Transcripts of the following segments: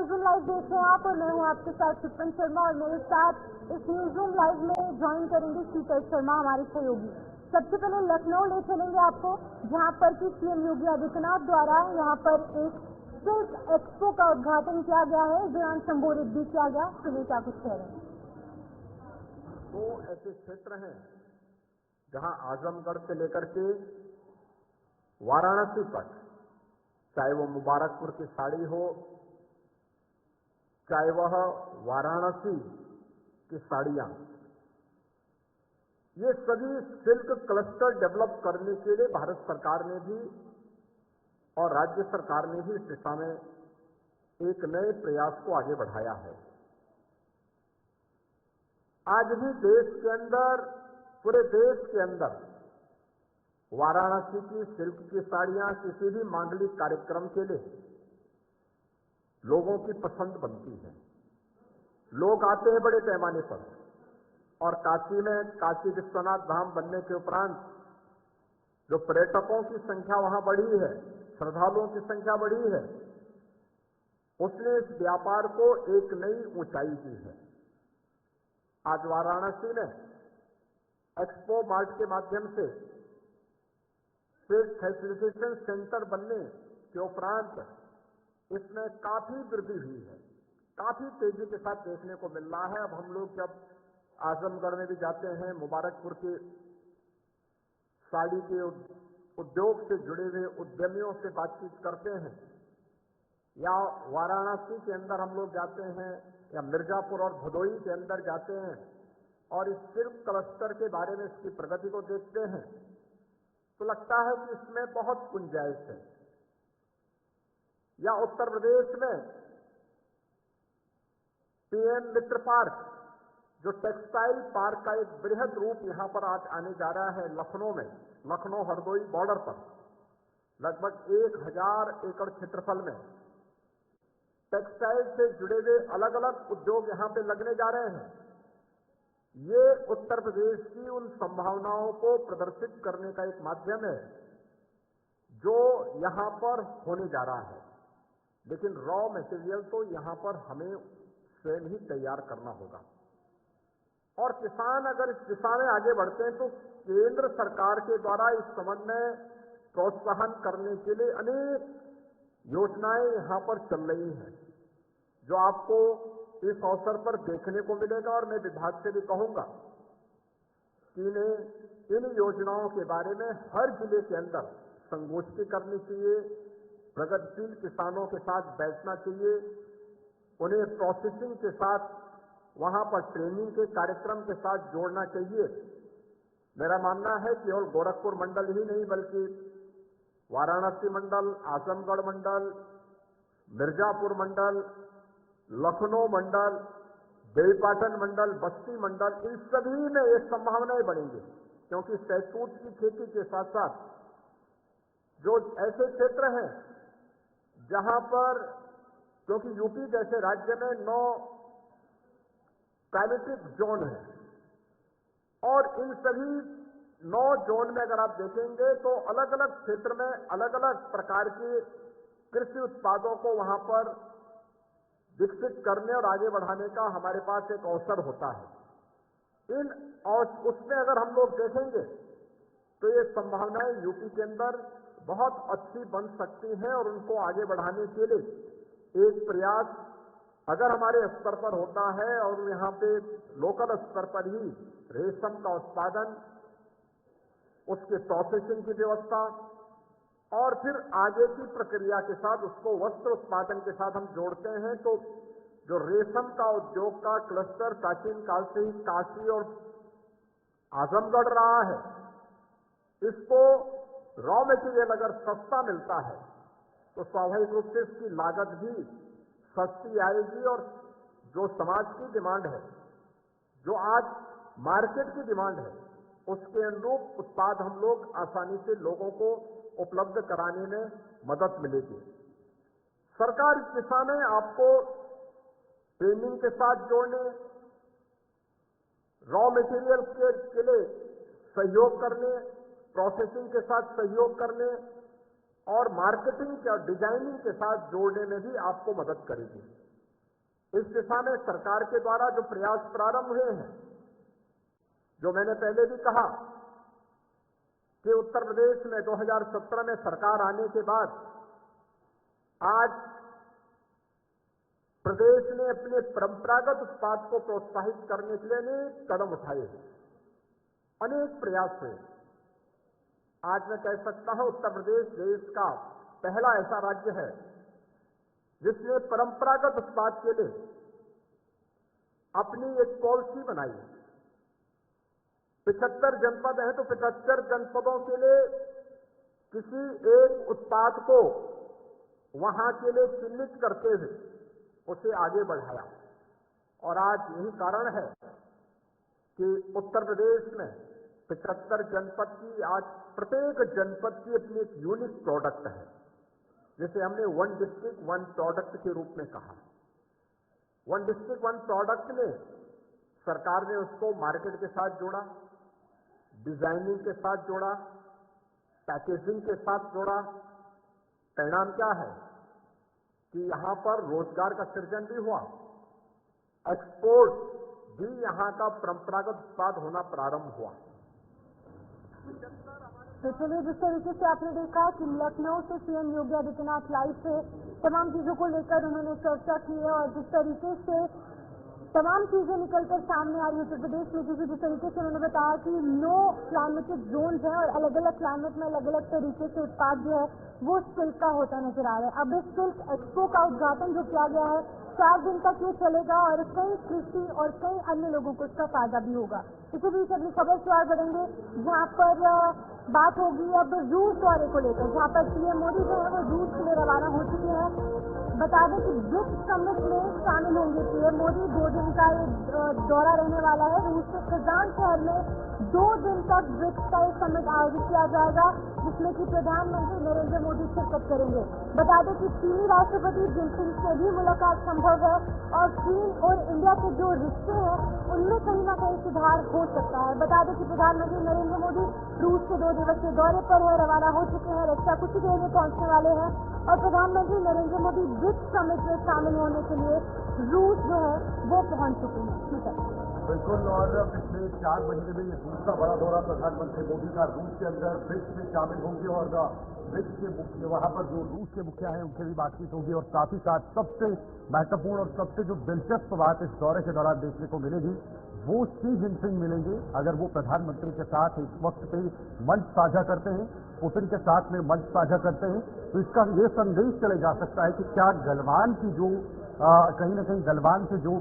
Newsroom live देख रहे हैं आप और मैं हूं आपके साथ सुपन शर्मा और मेरे साथ इस न्यूज़रूम लाइव में ज्वाइन करेंगे शीतल शर्मा हमारे सहयोगी। सबसे पहले लखनऊ ले चलेंगे आपको, जहां पर कि सीएम योगी आदित्यनाथ द्वारा यहां पर एक सिल्क एक्सपो का उद्घाटन किया गया है, इस दौरान संबोधित भी किया गया। सुनिए क्या कुछ कह रहे हैं। दो ऐसे क्षेत्र हैं जहां आजमगढ़ से लेकर के वाराणसी तक, चाहे वो मुबारकपुर की साड़ी हो, चाहे वह वाराणसी की साड़ियां, ये सभी सिल्क क्लस्टर डेवलप करने के लिए भारत सरकार ने भी और राज्य सरकार ने भी इस दिशा में एक नए प्रयास को आगे बढ़ाया है। आज भी देश के अंदर, पूरे देश के अंदर वाराणसी की सिल्क की साड़ियां किसी भी मांगलिक कार्यक्रम के लिए लोगों की पसंद बनती है। लोग आते हैं बड़े पैमाने पर, और काशी में काशी विश्वनाथ धाम बनने के उपरांत जो पर्यटकों की संख्या वहां बढ़ी है, श्रद्धालुओं की संख्या बढ़ी है, उसने इस व्यापार को एक नई ऊंचाई दी है। आज वाराणसी में एक्सपो मार्ट के माध्यम से सिल्क फैसिलिटेशन सेंटर बनने के उपरांत इसमें काफी वृद्धि हुई है, काफी तेजी के साथ देखने को मिल रहा है। अब हम लोग जब आजमगढ़ में भी जाते हैं, मुबारकपुर के साड़ी के उद्योग से जुड़े हुए उद्यमियों से बातचीत करते हैं, या वाराणसी के अंदर हम लोग जाते हैं, या मिर्जापुर और भदोही के अंदर जाते हैं और इस सिल्क क्लस्टर के बारे में इसकी प्रगति को देखते हैं, तो लगता है कि इसमें बहुत गुंजाइश है। या उत्तर प्रदेश में पीएम मित्र पार्क, जो टेक्सटाइल पार्क का एक बृहद रूप यहां पर आज आने जा रहा है लखनऊ में, लखनऊ हरदोई बॉर्डर पर लगभग 1000 एकड़ क्षेत्रफल में टेक्सटाइल से जुड़े हुए अलग अलग उद्योग यहां पे लगने जा रहे हैं। ये उत्तर प्रदेश की उन संभावनाओं को प्रदर्शित करने का एक माध्यम है जो यहां पर होने जा रहा है। लेकिन रॉ मटेरियल तो यहां पर हमें स्वयं ही तैयार करना होगा, और किसान अगर इस दिशा में आगे बढ़ते हैं तो केंद्र सरकार के द्वारा इस संबंध में प्रोत्साहन करने के लिए अनेक योजनाएं यहां पर चल रही हैं, जो आपको इस अवसर पर देखने को मिलेगा। और मैं विभाग से भी कहूंगा कि इन्हें इन योजनाओं के बारे में हर जिले के अंदर संगोष्ठी करनी चाहिए, प्रगतिशील किसानों के साथ बैठना चाहिए, उन्हें प्रोसेसिंग के साथ वहां पर ट्रेनिंग के कार्यक्रम के साथ जोड़ना चाहिए। मेरा मानना है कि केवल गोरखपुर मंडल ही नहीं, बल्कि वाराणसी मंडल, आजमगढ़ मंडल, मिर्जापुर मंडल, लखनऊ मंडल, देवीपाटन मंडल, बस्ती मंडल, इन सभी में ये संभावनाएं बढ़ेंगी, क्योंकि सहतूत की खेती के साथ साथ जो ऐसे क्षेत्र हैं जहां पर, क्योंकि यूपी जैसे राज्य में 9 क्लाइमेटिक जोन है, और इन सभी 9 जोन में अगर आप देखेंगे तो अलग अलग क्षेत्र में अलग अलग प्रकार के कृषि उत्पादों को वहां पर विकसित करने और आगे बढ़ाने का हमारे पास एक अवसर होता है। और उसमें अगर हम लोग देखेंगे तो ये संभावनाएं यूपी के अंदर बहुत अच्छी बन सकती हैं, और उनको आगे बढ़ाने के लिए एक प्रयास अगर हमारे स्तर पर होता है, और यहाँ पे लोकल स्तर पर ही रेशम का उत्पादन, उसके प्रोसेसिंग की व्यवस्था, और फिर आगे की प्रक्रिया के साथ उसको वस्त्र उत्पादन के साथ हम जोड़ते हैं, तो जो रेशम का उद्योग का क्लस्टर प्राचीन काल से ही काशी और आजमगढ़ रहा है, इसको रॉ मटेरियल अगर सस्ता मिलता है तो स्वाभाविक रूप से इसकी लागत भी सस्ती आएगी, और जो समाज की डिमांड है, जो आज मार्केट की डिमांड है, उसके अनुरूप उत्पाद हम लोग आसानी से लोगों को उपलब्ध कराने में मदद मिलेगी। सरकार इस दिशा में आपको ट्रेनिंग के साथ जोड़ने, रॉ मटेरियल के लिए सहयोग करने, प्रोसेसिंग के साथ सहयोग करने, और मार्केटिंग और डिजाइनिंग के साथ जोड़ने में भी आपको मदद करेगी। इस दिशा में सरकार के द्वारा जो प्रयास प्रारंभ हुए हैं, जो मैंने पहले भी कहा कि उत्तर प्रदेश में 2017 में सरकार आने के बाद आज प्रदेश ने अपने परंपरागत उत्पाद को प्रोत्साहित करने के लिए अनेक कदम उठाए, अनेक प्रयास हुए। आज मैं कह सकता हूं उत्तर प्रदेश देश का पहला ऐसा राज्य है जिसने परंपरागत उत्पाद के लिए अपनी एक पॉलिसी बनाई। 75 जनपद हैं तो 75 जनपदों के लिए किसी एक उत्पाद को वहां के लिए चिन्हित करते हुए उसे आगे बढ़ाया। और आज यही कारण है कि उत्तर प्रदेश में 75 जनपद की आज प्रत्येक जनपद की अपनी एक यूनिक प्रोडक्ट है, जिसे हमने वन डिस्ट्रिक्ट वन प्रोडक्ट के रूप में कहा। वन डिस्ट्रिक्ट वन प्रोडक्ट में सरकार ने उसको मार्केट के साथ जोड़ा, डिजाइनिंग के साथ जोड़ा, पैकेजिंग के साथ जोड़ा। परिणाम क्या है कि यहां पर रोजगार का सृजन भी हुआ, एक्सपोर्ट भी यहां का परंपरागत उत्पाद होना प्रारंभ हुआ। तो चलिए, जिस तरीके से आपने देखा कि लखनऊ से सीएम योगी आदित्यनाथ लाइव से तमाम चीजों को लेकर उन्होंने चर्चा की है और जिस तरीके से तमाम चीजें निकलकर सामने आ रही है उत्तर प्रदेश में, क्योंकि जिस तरीके से उन्होंने बताया कि 9 क्लाइमेटिक जोन्स हैं और अलग अलग क्लाइमेट में अलग अलग तरीके से उत्पाद जो है वो सिल्क का होता नजर आ रहा है। अब इस सिल्क एक्सपो का उद्घाटन जो किया गया है 4 दिन तक ये चलेगा और कई कृषि और कई अन्य लोगों को इसका फायदा भी होगा। इसी बीच अगली खबर से आगे बढ़ेंगे, जहाँ पर बात होगी अब रूस दौरे को लेकर, जहाँ पर पीएम मोदी जो है वो रूस के लिए रवाना हो चुके हैं। बता दें कि ब्रिक्स समिट में शामिल होंगे पीएम मोदी। 2 दिन का ये दौरा रहने वाला है। रूस के कजान शहर में 2 दिन तक ब्रिक्स का एक समिट आयोजित किया जाएगा, जिसमें कि प्रधानमंत्री नरेंद्र मोदी शिरकत करेंगे। बता दें कि चीनी राष्ट्रपति जिनपिंग से भी मुलाकात संभव है और चीन और इंडिया के जो रिश्ते हैं उनमें कहीं न कहीं सुधार हो सकता है। बता दें कि प्रधानमंत्री नरेंद्र मोदी रूस के 2 दिवसीय दौरे पर है, रवाना हो चुके हैं। रक्षा कुछ ही देर में पहुंचने वाले हैं और प्रधानमंत्री नरेंद्र मोदी ब्रिक्स समिट में शामिल होने के लिए रूस जो है वो पहुंच चुके हैं। ठीक है, बिल्कुल। और पिछले 4 महीने में ये दूसरा बड़ा दौरा प्रधानमंत्री मोदी का रूस के अंदर ब्रिक्स में शामिल होंगे और ब्रिक्स के मुख्य वहां पर जो रूस के मुखिया हैं उनसे भी बातचीत होगी। और साथ ही साथ सबसे महत्वपूर्ण और सबसे जो दिलचस्प बात इस दौरे के दौरान देखने को मिलेगी वो शी जिनपिंग मिलेंगे। अगर वो प्रधानमंत्री के साथ इस वक्त पे मंच साझा करते हैं, पुतिन के साथ में मंच साझा करते हैं, तो इसका ये संदेश चले जा सकता है कि क्या गलवान की जो कहीं न कहीं गलवान से जो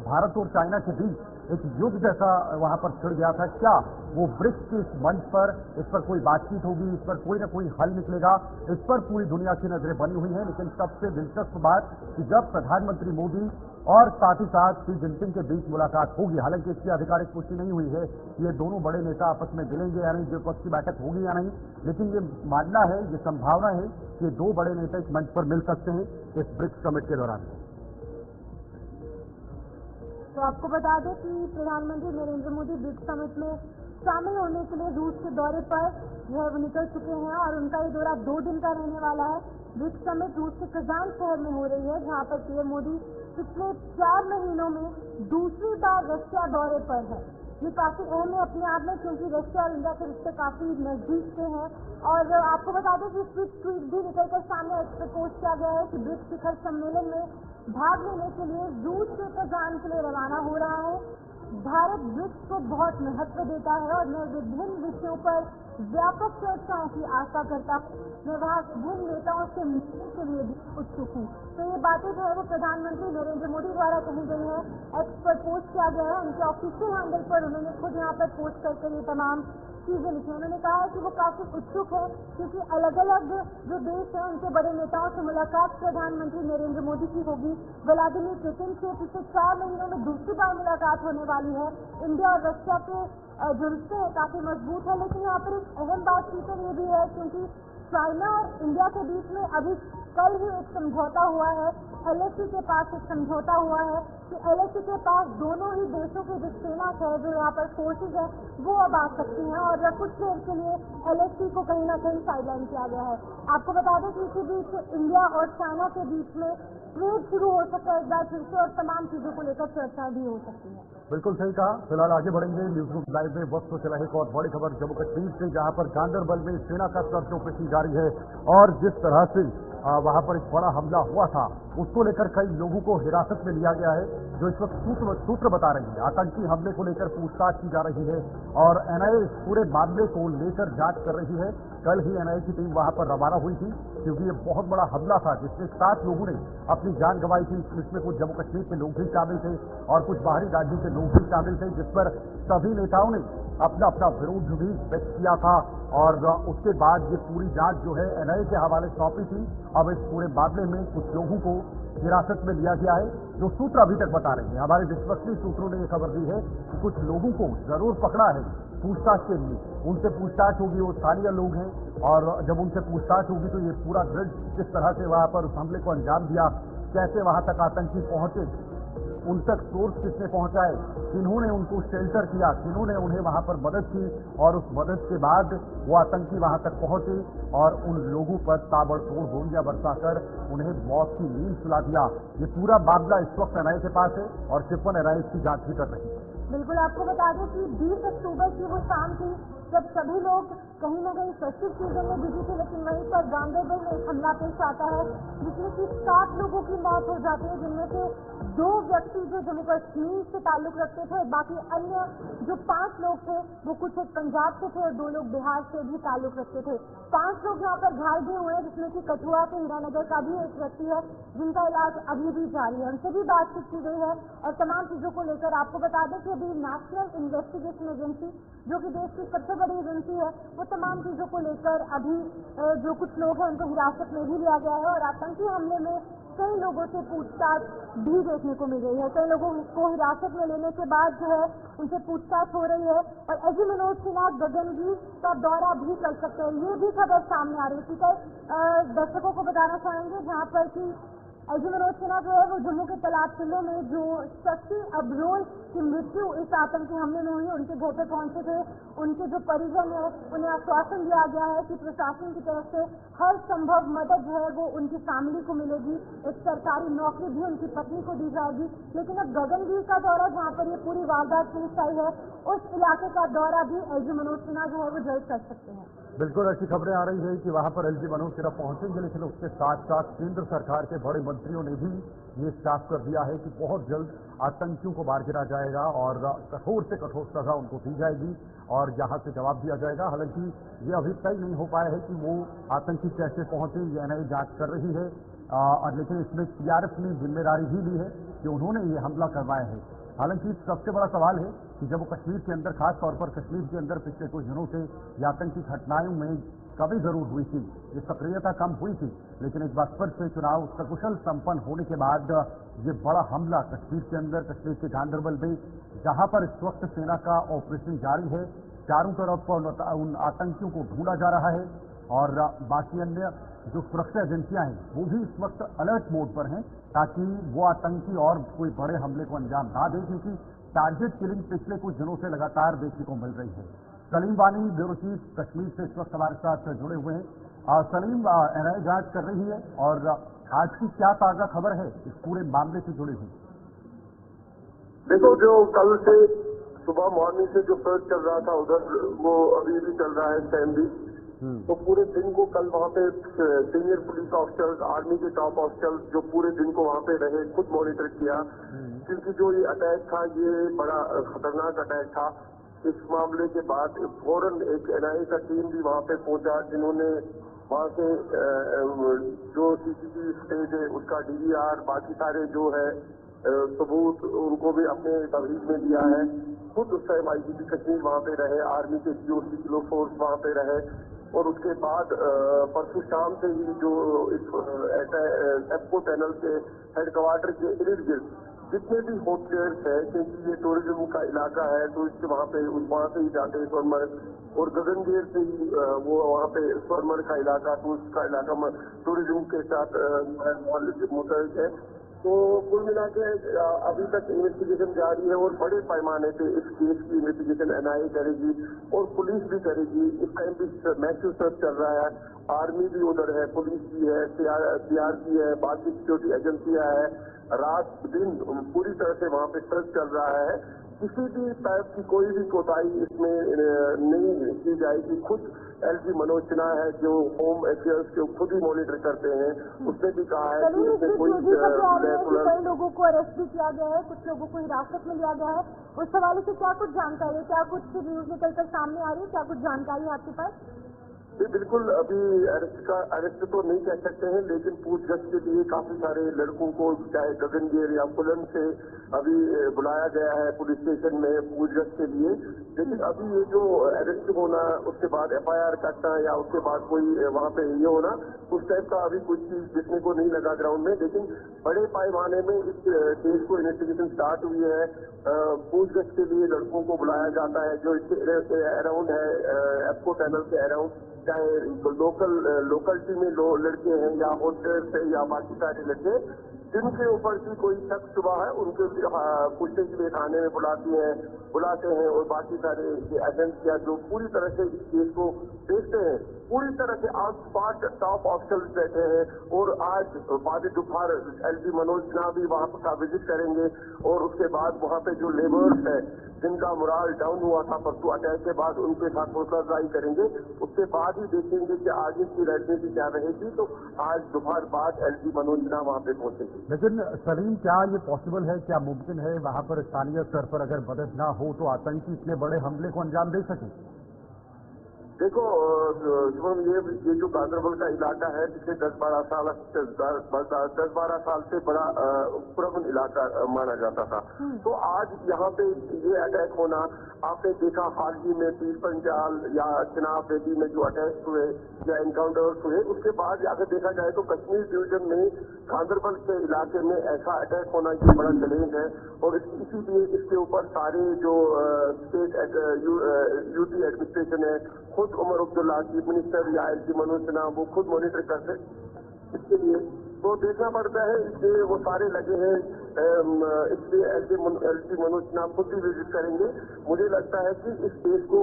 भारत और चाइना के बीच एक युग जैसा वहां पर छिड़ गया था, क्या वो ब्रिक्स के इस मंच पर इस पर कोई बातचीत होगी, इस पर कोई ना कोई हल निकलेगा, इस पर पूरी दुनिया की नजरें बनी हुई हैं। लेकिन सबसे दिलचस्प बात कि जब प्रधानमंत्री मोदी और साथ ही साथ शी जिनपिंग के बीच मुलाकात होगी, हालांकि इसकी आधिकारिक पुष्टि नहीं हुई है ये दोनों बड़े नेता आपस में मिलेंगे या नहीं, द्विपक्षीय बैठक होगी या नहीं, लेकिन ये मानना है, ये संभावना है कि ये 2 बड़े नेता इस मंच पर मिल सकते हैं इस ब्रिक्स समिट के दौरान। तो आपको बता दें कि प्रधानमंत्री नरेंद्र मोदी ब्रिक्स समिट में शामिल होने के लिए रूस के दौरे पर जो है वो निकल चुके हैं और उनका ये दौरा 2 दिन का रहने वाला है। ब्रिक्स समिट रूस के कजान शहर में हो रही है, जहां पर पीएम मोदी पिछले 4 महीनों में दूसरी बार रशिया दौरे पर है। ये काफी अहम है अपने आप में, क्योंकि रशिया और इंडिया के रिश्ते काफी नजदीक से हैं। और आपको बता दें कि ट्वीट भी निकलकर सामने पोस्ट किया गया है कि ब्रिक्स शिखर सम्मेलन में भाग लेने के लिए रूस के कजान के लिए रवाना हो रहा है। भारत ब्रिक्स को बहुत महत्व देता है और मैं विभिन्न विषयों पर व्यापक चर्चाओं की आशा करता हूँ। मैं वहाँ विभिन्न नेताओं से मिलने के लिए भी उत्सुक हूँ। तो ये बातें जो है वो प्रधानमंत्री नरेंद्र मोदी द्वारा कही गई है, एक्स पर पोस्ट किया गया है। उनके ऑफिशियल हैंडल पर उन्होंने खुद यहाँ पर पोस्ट करके ये तमाम चीजें लिखी। उन्होंने कहा है कि वो काफी उत्सुक है क्योंकि अलग अलग जो देश है उनके बड़े नेताओं से मुलाकात प्रधानमंत्री नरेंद्र मोदी की होगी। व्लादिमीर पुतिन से पिछले 4 महीनों में दूसरी बार मुलाकात होने वाली है। इंडिया और रशिया के जो रिश्ते हैं काफी मजबूत है, लेकिन यहाँ पर एक अहम बात फीचर ये भी है क्योंकि चाइना और इंडिया के बीच में अभी कल ही एक समझौता हुआ है, LAC के पास एक समझौता हुआ है कि LAC के पास दोनों ही देशों की जो सेना है, जो यहाँ पर फोर्सेज है, वो अब आ सकती हैं और कुछ देर के लिए LAC को कहीं ना कहीं साइडलाइन किया गया है। आपको बता दें कि इसी बीच इंडिया और चाइना के बीच में ट्रेड शुरू हो सकता है एक बार फिर से और तमाम चीजों को लेकर चर्चा भी हो सकती है। बिल्कुल सही कहा। फिलहाल आगे बढ़ेंगे न्यूज रूम लाइव में। वक्त से चला एक और बड़ी खबर जम्मू कश्मीर से, जहां पर गांदरबल में सेना का सर्च ऑपरेशन जारी है और जिस तरह से वहां पर एक बड़ा हमला हुआ था, उसको लेकर कई लोगों को हिरासत में लिया गया है, जो इस वक्त सूत्र बता रही है। आतंकी हमले को लेकर पूछताछ की जा रही है और NIA इस पूरे मामले को लेकर जांच कर रही है। कल ही NIA की टीम वहां पर रवाना हुई थी, क्योंकि ये बहुत बड़ा हमला था जिसमें 7 लोगों ने अपनी जान गंवाई थी। इसमें कुछ जम्मू कश्मीर के लोग भी शामिल थे और कुछ बाहरी राज्यों के लोग भी शामिल थे, जिस पर सभी नेताओं ने अपना अपना विरोध भी व्यक्त किया था और उसके बाद ये पूरी जांच जो है NIA के हवाले सौंपी थी। अब इस पूरे मामले में कुछ लोगों को हिरासत में लिया गया है, जो सूत्र अभी तक बता रहे हैं। हमारे विश्वसनीय सूत्रों ने ये खबर दी है कि कुछ लोगों को जरूर पकड़ा है पूछताछ के लिए। उनसे पूछताछ होगी, वो स्थानीय लोग हैं और जब उनसे पूछताछ होगी तो ये पूरा ग्रिड किस तरह से वहां पर उस हमले को अंजाम दिया, कैसे वहां तक आतंकी पहुंचे, उन तक सोर्स किसने पहुंचाए, किन्होंने उनको शेल्टर किया, किन्होंने उन्हें वहां पर मदद की और उस मदद के बाद वो आतंकी वहां तक पहुंचे और उन लोगों पर ताबड़तोड़ गोलियां बरसाकर उन्हें मौत की नींद सुला दिया। ये पूरा मामला इस वक्त NIA के पास है और चिपन NIA इसकी जांच भी कर रही है। बिल्कुल, आपको बता दें कि 20 अक्टूबर की वो शाम थी जब सभी लोग कहीं ना कहीं फेस्टिव सीजन में बिजी थे, लेकिन वहीं पर गांदरबल में एक हमला पेश आता है जिसमें कि 7 लोगों की मौत हो जाती है, जिनमें से 2 व्यक्ति जो जम्मू कश्मीर से ताल्लुक रखते थे, बाकी अन्य जो 5 लोग थे वो कुछ एक पंजाब से थे और 2 लोग बिहार से भी ताल्लुक रखते थे। 5 लोग यहाँ पर घायल भी हुए, जिसमें कि कठुआ के हीरानगर का भी एक व्यक्ति है जिनका इलाज अभी भी जारी है। उनसे भी बातचीत की गई है और तमाम चीजों को लेकर आपको बता दें कि अभी नेशनल इन्वेस्टिगेशन एजेंसी, जो कि देश की सबसे बड़ी एजेंसी है, वो तमाम चीजों को लेकर अभी जो कुछ लोग हैं उनको हिरासत में भी लिया गया है और आतंकी हमले में कई लोगों से पूछताछ भी देखने को मिल रही है। कई लोगों को हिरासत में लेने के बाद जो है उनसे पूछताछ हो रही है और एजी मनोज सिन्हा गगनगिरी का दौरा भी कर सकते हैं, ये भी खबर सामने आ रही है। दर्शकों को बताना चाहेंगे जहाँ पर कि एजी मनोज सिन्हा जो है वो जम्मू के तालाब किले में जो शक्ति अबरोल की मृत्यु इस आतंकी हमले में हुई, उनके घर पर पहुंचे थे। उनके जो परिजन है उन्हें आश्वासन दिया गया है कि प्रशासन की तरफ से हर संभव मदद जो है वो उनकी फैमिली को मिलेगी, एक सरकारी नौकरी भी उनकी पत्नी को दी जाएगी। लेकिन अब गगनगिरी का दौरा, जहाँ पर ये पूरी वारदात पेश आई है, उस इलाके का दौरा भी एजी मनोज सिन्हा जो है वो जल्द कर सकते हैं। बिल्कुल ऐसी खबरें आ रही है कि वहां पर एजी मनोज सिन्हा पहुंचेंगे, लेकिन उसके साथ साथ केंद्र सरकार के बड़े मंत्रियों ने भी ये साफ कर दिया है कि बहुत जल्द आतंकियों को मार गिरा जाएगा और कठोर से कठोर सजा उनको दी जाएगी और यहाँ से जवाब दिया जाएगा। हालांकि ये अभी तय नहीं हो पाया है कि वो आतंकी कैसे पहुंचे, ये NIA जांच कर रही है लेकिन इसमें CRF ने जिम्मेदारी भी ली है कि उन्होंने ये हमला करवाया है। हालांकि सबसे बड़ा सवाल है कि जम्मू कश्मीर के अंदर, खास तौर पर कश्मीर के अंदर पिछले कुछ दिनों से ये आतंकी घटनाओं में कमी जरूर हुई थी, ये सक्रियता कम हुई थी, लेकिन एक बार फिर से चुनाव सकुशल संपन्न होने के बाद ये बड़ा हमला कश्मीर के अंदर, कश्मीर के गांदरबल में, जहां पर इस वक्त सेना का ऑपरेशन जारी है, चारों तरफ उन आतंकियों को ढूंढा जा रहा है और बाकी अन्य जो सुरक्षा एजेंसियां हैं वो भी इस वक्त अलर्ट मोड पर हैं ताकि वो आतंकी और कोई बड़े हमले को अंजाम ना दें, क्योंकि टारगेट किलिंग पिछले कुछ दिनों से लगातार देखने को मिल रही है। सलीम वानी ब्यूरो चीफ कश्मीर से इस वक्त हमारे साथ जुड़े हुए हैं। सलीम, NIA जांच कर रही है और आज की क्या ताजा खबर है इस पूरे मामले से जुड़ी हुई? देखो, जो कल से सुबह मॉर्निंग से जो सर्च चल रहा था उधर, वो अभी भी चल रहा है टाइम भी। तो पूरे दिन को कल वहाँ पे सीनियर पुलिस ऑफिसर्स, आर्मी के टॉप ऑफिसर्स जो पूरे दिन को वहाँ पे रहे, खुद मॉनिटर किया, क्योंकि जो ये अटैक था ये बड़ा खतरनाक अटैक था। इस मामले के बाद फौरन एक NIA का टीम भी वहाँ पे पहुंचा, जिन्होंने वहाँ से जो CCTV फुटेज है उसका DVR, बाकी सारे जो है सबूत, उनको भी अपने तहरीर में दिया है। खुद उस टाइम IGP कश्मीर वहाँ पे रहे, आर्मी के GOC किलो फोर्स वहाँ पे रहे और उसके बाद परसों शाम से ही जो इस एप्को टनल के हेडक्वार्टर के इर्द गिर्द जितने भी होटल्स है, क्योंकि ये टूरिज्म का इलाका है, टूरिस्ट वहाँ से ही जाते हैं सोनमर्ग, और गगनगिर से ही वो वहाँ पे सोनमर्ग का इलाका, टूरिस्ट का इलाका टूरिज्म के साथ मुतहरिक है। तो कुल मिला के अभी तक इन्वेस्टिगेशन जारी है और बड़े पैमाने पे इस केस की इन्वेस्टिगेशन एनआईए करेगी और पुलिस भी करेगी। इस टाइम भी मैसिव सर्च चल रहा है, आर्मी भी उधर है, पुलिस भी है, सीआरपी है, बाकी सिक्योरिटी एजेंसियां है, रात दिन पूरी तरह से वहां पे सर्च चल रहा है। किसी भी टाइप की कोई भी कोताही इसमें नहीं की जाएगी। खुद एलजी मनोज सिन्हा है जो होम अफेयर्स के खुद ही मॉनिटर करते हैं, उसने भी कहा है कि इसमें कोई कई लोगों को अरेस्ट भी किया गया है, कुछ लोगों को हिरासत में लिया गया है। उस हवाले से क्या कुछ जानकारी है, क्या कुछ न्यूज निकलकर सामने आ रही है, क्या कुछ जानकारी है आपके पास? जी बिल्कुल, अभी अरेस्ट तो नहीं कह सकते हैं, लेकिन पूछगछ के लिए काफी सारे लड़कों को चाहे गगनगीर या पुलन से अभी बुलाया गया है पुलिस स्टेशन में पूछगछ के लिए। लेकिन अभी ये जो अरेस्ट होना, उसके बाद एफआईआर कटना या उसके बाद कोई वहां पे ये होना, उस टाइप का अभी कुछ चीज देखने को नहीं लगा ग्राउंड में। लेकिन बड़े पैमाने में इस केस को इन्वेस्टिगेशन स्टार्ट हुई है। पूछगछ के लिए लड़कों को बुलाया जाता है जो इसके अराउंड है, एप्को टनल के अराउंड, चाहे लोकलिटी में लड़के हैं या होटल्स है या बाकी सारे लड़के जिनके ऊपर की कोई शक शुबा है, उनके पूछने के लिए थाने में बुलाते हैं और बाकी सारे एजेंट्स या जो पूरी तरह से इस केस को देखते हैं, पूरी तरह से आज 5 टॉप ऑफिसर्स बैठे हैं। और आज बाद दोपहर एलजी मनोज सिन्हा भी वहां का विजिट करेंगे और उसके बाद वहां पे जो लेबर्स है जिनका मोराल डाउन हुआ था परसों अटैक के बाद, उनके साथ हौसलाअफजाई करेंगे। उसके बाद ही देखेंगे कि आगे की रणनीति क्या रहेगी। तो आज दोपहर बाद एलजी मनोज सिन्हा वहां पे पहुंचेंगे। लेकिन सलीम, क्या ये पॉसिबल है, क्या मुमकिन है वहां पर स्थानीय स्तर पर अगर मदद ना हो तो आतंकी इतने बड़े हमले को अंजाम दे सके? देखो शुभम, ये जो गांधरबल का इलाका है पिछले 10-12 साल से बड़ा पुरअमन इलाका माना जाता था। तो आज यहाँ पे ये अटैक होना, आपने देखा हाल ही में पीर पंजाल या चिनाब वैली में जो अटैक हुए या एनकाउंटर्स हुए, उसके बाद अगर देखा जाए तो कश्मीर डिवीजन में गांधरबल के इलाके में ऐसा अटैक होना ये बड़ा चैलेंज है। और इसीलिए इसके ऊपर सारे जो स्टेट यूटी एडमिनिस्ट्रेशन है, खुद उमर अब्दुल्ला चीफ मिनिस्टर या एलजी मनोज सिन्हा वो खुद मॉनिटर करते इसके लिए तो देखना पड़ता है। इसलिए वो सारे लगे हैं, इसलिए एलजी मनोज सिन्हा खुद भी विजिट करेंगे। मुझे लगता है कि इस केस को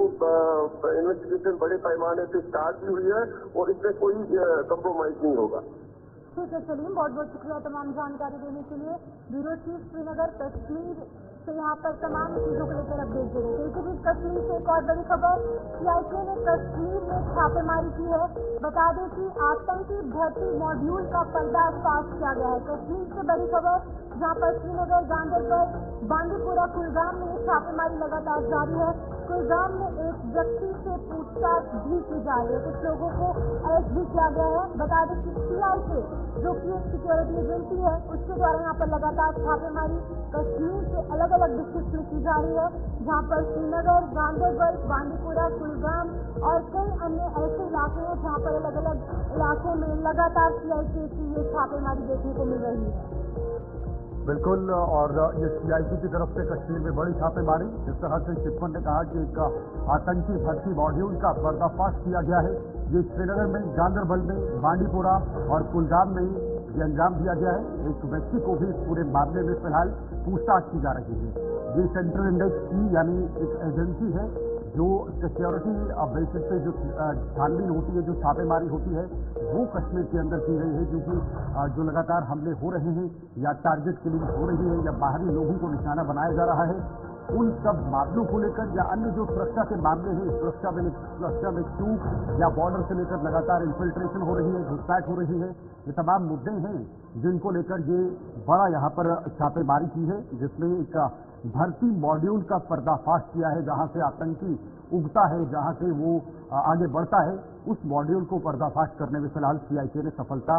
इन्वेस्टिगेशन बड़े पैमाने पे स्टार्ट भी हुई है और इसमें कोई कंप्रोमाइज नहीं होगा। ठीक है सलीम, बहुत बहुत शुक्रिया तमाम जानकारी देने के लिए। ब्यूरो चीफ श्रीनगर कश्मीर से यहाँ पर तमाम चीजों को लेकर अपडेट दे रहे थे। कश्मीर से एक और बड़ी खबर, सीआईए ने कश्मीर में छापेमारी की है। बता दें कि आतंकी भर्ती मॉड्यूल का पर्दाफाश किया गया है। कश्मीर से बड़ी खबर, जहाँ पर श्रीनगर, गांधरबल, बांदीपुरा, कुलगाम में छापेमारी लगातार जारी है। कुलगाम में एक व्यक्ति से पूछताछ भी की जा रही है, कुछ लोगों को अरेस्ट भी किया गया है। बता दें कि सीआईए जो कि एक सिक्योरिटी एजेंसी है, उसके द्वारा यहाँ पर लगातार छापेमारी कश्मीर के अलग अलग डिस्ट्रिक्ट में की जा रही है, जहाँ पर श्रीनगर, गांधरबल, बांदीपुरा, कुलगाम और कई अन्य ऐसे इलाके हैं जहाँ पर अलग अलग इलाकों में लगातार सीआईए की ये छापेमारी देखने को मिल रही है। बिल्कुल, और ये सीआईए की तरफ से कश्मीर में बड़ी छापेमारी, जिस तरह से चितवन ने कहा कि एक आतंकी भर्ती मॉड्यूल का पर्दाफाश किया गया है। ये श्रीनगर में, गांधरबल में, बांदीपुरा और कुलगाम में ये अंजाम दिया गया है। एक व्यक्ति को भी इस पूरे मामले में फिलहाल पूछताछ की जा रही है। ये सेंट्रल इंडेक्स की यानी एक एजेंसी है जो सिक्योरिटी बेसिस पे जो छानबीन होती है, जो छापेमारी होती है, वो कश्मीर के अंदर की गई है। क्योंकि जो लगातार हमले हो रहे हैं या टारगेट किलिंग हो रही है या बाहरी लोगों को निशाना बनाया जा रहा है, उन सब मामलों को लेकर या अन्य जो सुरक्षा के मामले हैं, सुरक्षा में चूक या बॉर्डर से लेकर लगातार इन्फिल्ट्रेशन हो रही है, घुसपैठ हो रही है, ये तमाम मुद्दे हैं जिनको लेकर ये बड़ा यहाँ पर छापेमारी की है, जिसमें एक भर्ती मॉड्यूल का पर्दाफाश किया है, जहाँ से आतंकी उगता है, जहाँ से वो आगे बढ़ता है, उस मॉड्यूल को पर्दाफाश करने में फिलहाल सीआईए ने सफलता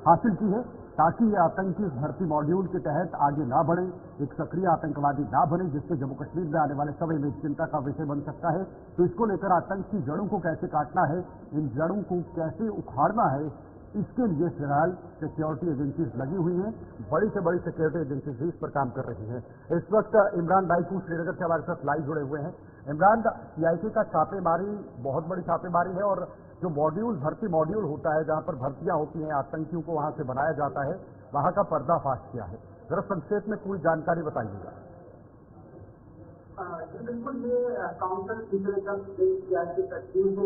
हासिल की है, ताकि ये आतंकी भर्ती मॉड्यूल के तहत आगे ना बढ़े, एक सक्रिय आतंकवादी ना बने, जिससे जम्मू कश्मीर में आने वाले समय में चिंता का विषय बन सकता है। तो इसको लेकर आतंक की जड़ों को कैसे काटना है, इन जड़ों को कैसे उखाड़ना है, इसके लिए फिलहाल सिक्योरिटी एजेंसीज लगी हुई हैं। बड़ी से बड़ी सिक्योरिटी एजेंसीज भी इस पर काम कर रही हैं। इस वक्त इमरान बाइकू श्रीनगर से हमारे साथ लाइव जुड़े हुए हैं। इमरान, सीआईए का छापेमारी बहुत बड़ी छापेमारी है और जो मॉड्यूल, भर्ती मॉड्यूल होता है, जहां पर भर्तियां होती हैं, आतंकियों को वहां से बनाया जाता है, वहां का पर्दाफाश किया है। जरा संक्षेप में पूरी जानकारी बताइएगा। बिल्कुल, ये काउंटर इंटेलिजेंस बेस्ड की तस्वीर से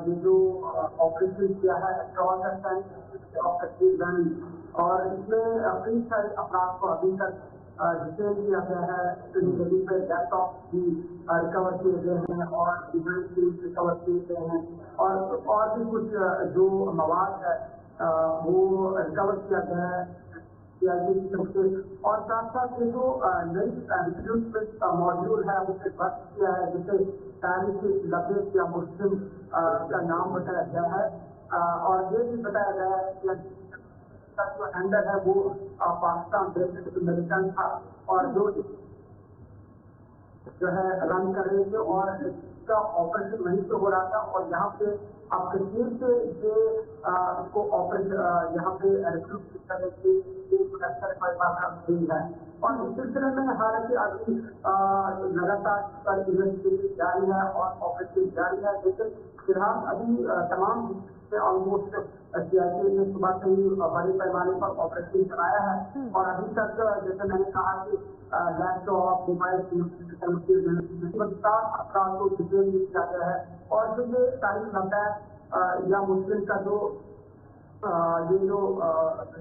ये जो ऑपरेशन किया है और इसमें कई सारे अपराध को अभी तक डिटेल किया गया है। दिल्ली पे लैपटॉप भी रिकवर किए गए हैं और डिवाइस रिकवर किए गए हैं और भी कुछ जो मवाद है वो रिकवर किया गया है और साथ साथ ये जो नई रिक्रूटमेंट मॉड्यूल है उसे बंद किया है, जिसे तारीख लबेक या मुस्लिम का नाम बताया गया है और ये भी बताया गया है कि जो हैंडल है वो पाकिस्तान बेस्ड अमेरिकन था और जो है रन कर रहे थे और इसका ऑपरेशन वहीं पे हो रहा था और यहाँ पे अब कश्मीर से ये को ऑपरेशन यहाँ पे रिक्रूट करने की हुई है और इस सिलसिले में हालांकि अभी लगातार इन्वेस्टिगेशन जारी है और ऑपरेशन जारी है, लेकिन फिलहाल अभी तमाम ऑलमोस्ट सीआईए ने सुबह से ही बड़े पैमाने पर ऑपरेशन चलाया है और अभी तक जैसे मैंने कहा कि लैपटॉप मोबाइल 7 अपराध को डिटेल किया गया है और जो ये तारीख लबैक या मुस्लिम का जो ये जो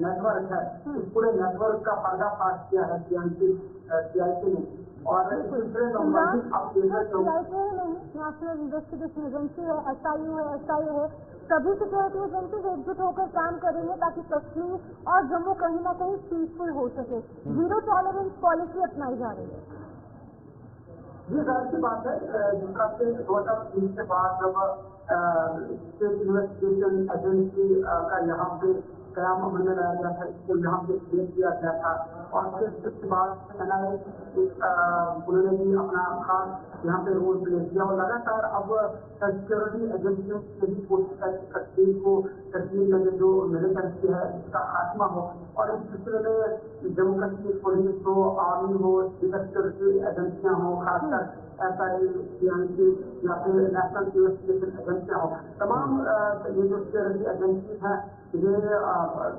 नेटवर्क है इस पूरे नेटवर्क का पर्दाफाश किया है सीआईए ने और इस सिलसिले में अब नेशनल इन्वेस्टिगेशन एजेंसी है, SIU है, सभी सिक्योरिटी एजेंसीज एकजुट होकर काम करेंगे ताकि कश्मीर और जम्मू कहीं ना कहीं पीसफुल हो सके। जीरो टॉलरेंस पॉलिसी अपनाई जा रही है। ये जाहिर सी बात है, जिस तरह से 2003 के बाद जब स्टेट इन्वेस्टिगेशन एजेंसी का यहाँ पे कयाम अमल में लाया गया था, इसको यहाँ पे क्रिएट किया गया था और फिर इसके बाद उन्होंने भी अपना खास यहाँ पे रोल प्ले किया और लगातार अब सिक्योरिटी एजेंसियों से भी कोशिश करके कश्मीर में जो मिलिटेंसी है इसका खात्मा हो और इस सिलसिले में जम्मू कश्मीर पुलिस हो, आर्मी हो, सिक्योरिटी एजेंसियां हो, खासकर SIU, CIC या फिर नेशनल इन्वेस्टिगेशन एजेंसियां हो, तमाम ये जो सिक्योरिटी एजेंसी हैं ये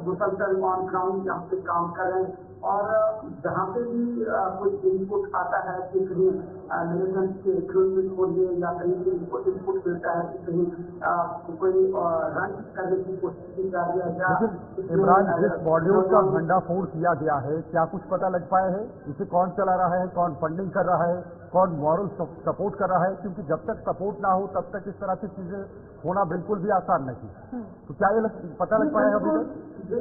मुसलसल ऑन ग्राउंड यहाँ पे काम कर रहे हैं और जहाँ पे भी कोई इनपुट आता है कि कहीं मिलिटेंट के रिक्रूटमेंट हो रही है या कहीं भी इनपुट मिलता है कि कहीं कोई रन करने की कोशिश की जा रही है या इमरान, जिस मॉड्यूल का भंडाफोड़ किया गया है क्या कुछ पता लग पाया है? इसे कौन चला रहा है, कौन फंडिंग कर रहा है, कौन मॉरल सपोर्ट कर रहा है? क्योंकि जब तक सपोर्ट ना हो तब तक इस तरह की चीजें होना बिल्कुल भी आसान नहीं। तो क्या ये पता लग पाया है अभी तक? जी,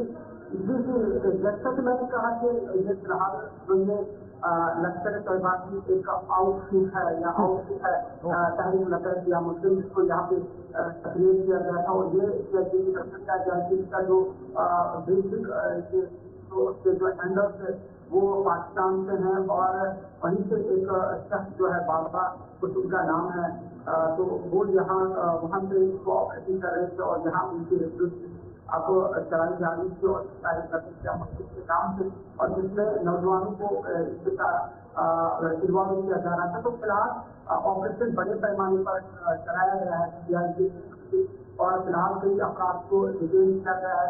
जैसा कि मैंने कहा कि ये फिलहाल जो ये लश्कर तैयबा की एक आउटफिट है या आउटफिट है तहरीक लश्कर या मुस्लिम जिसको यहाँ पे क्रिएट किया गया था और ये का जो बेसिक जो हैंडल्स है वो पाकिस्तान से हैं और वहीं से एक शख्स जो है बाबा कुछ उनका नाम है तो वो यहाँ वहाँ से इसको ऑपरेशन कर रहे थे और यहाँ उनकी रिक्रूट आपको चलाई जा रही थी और मस्जिद के नाम से और जिसमें नौजवानों को इन्वॉल्व किया जा रहा था। तो फिलहाल ऑपरेशन बड़े पैमाने पर चलाया गया है सीआईए और फिलहाल कई अपराध को डिटेन किया गया है।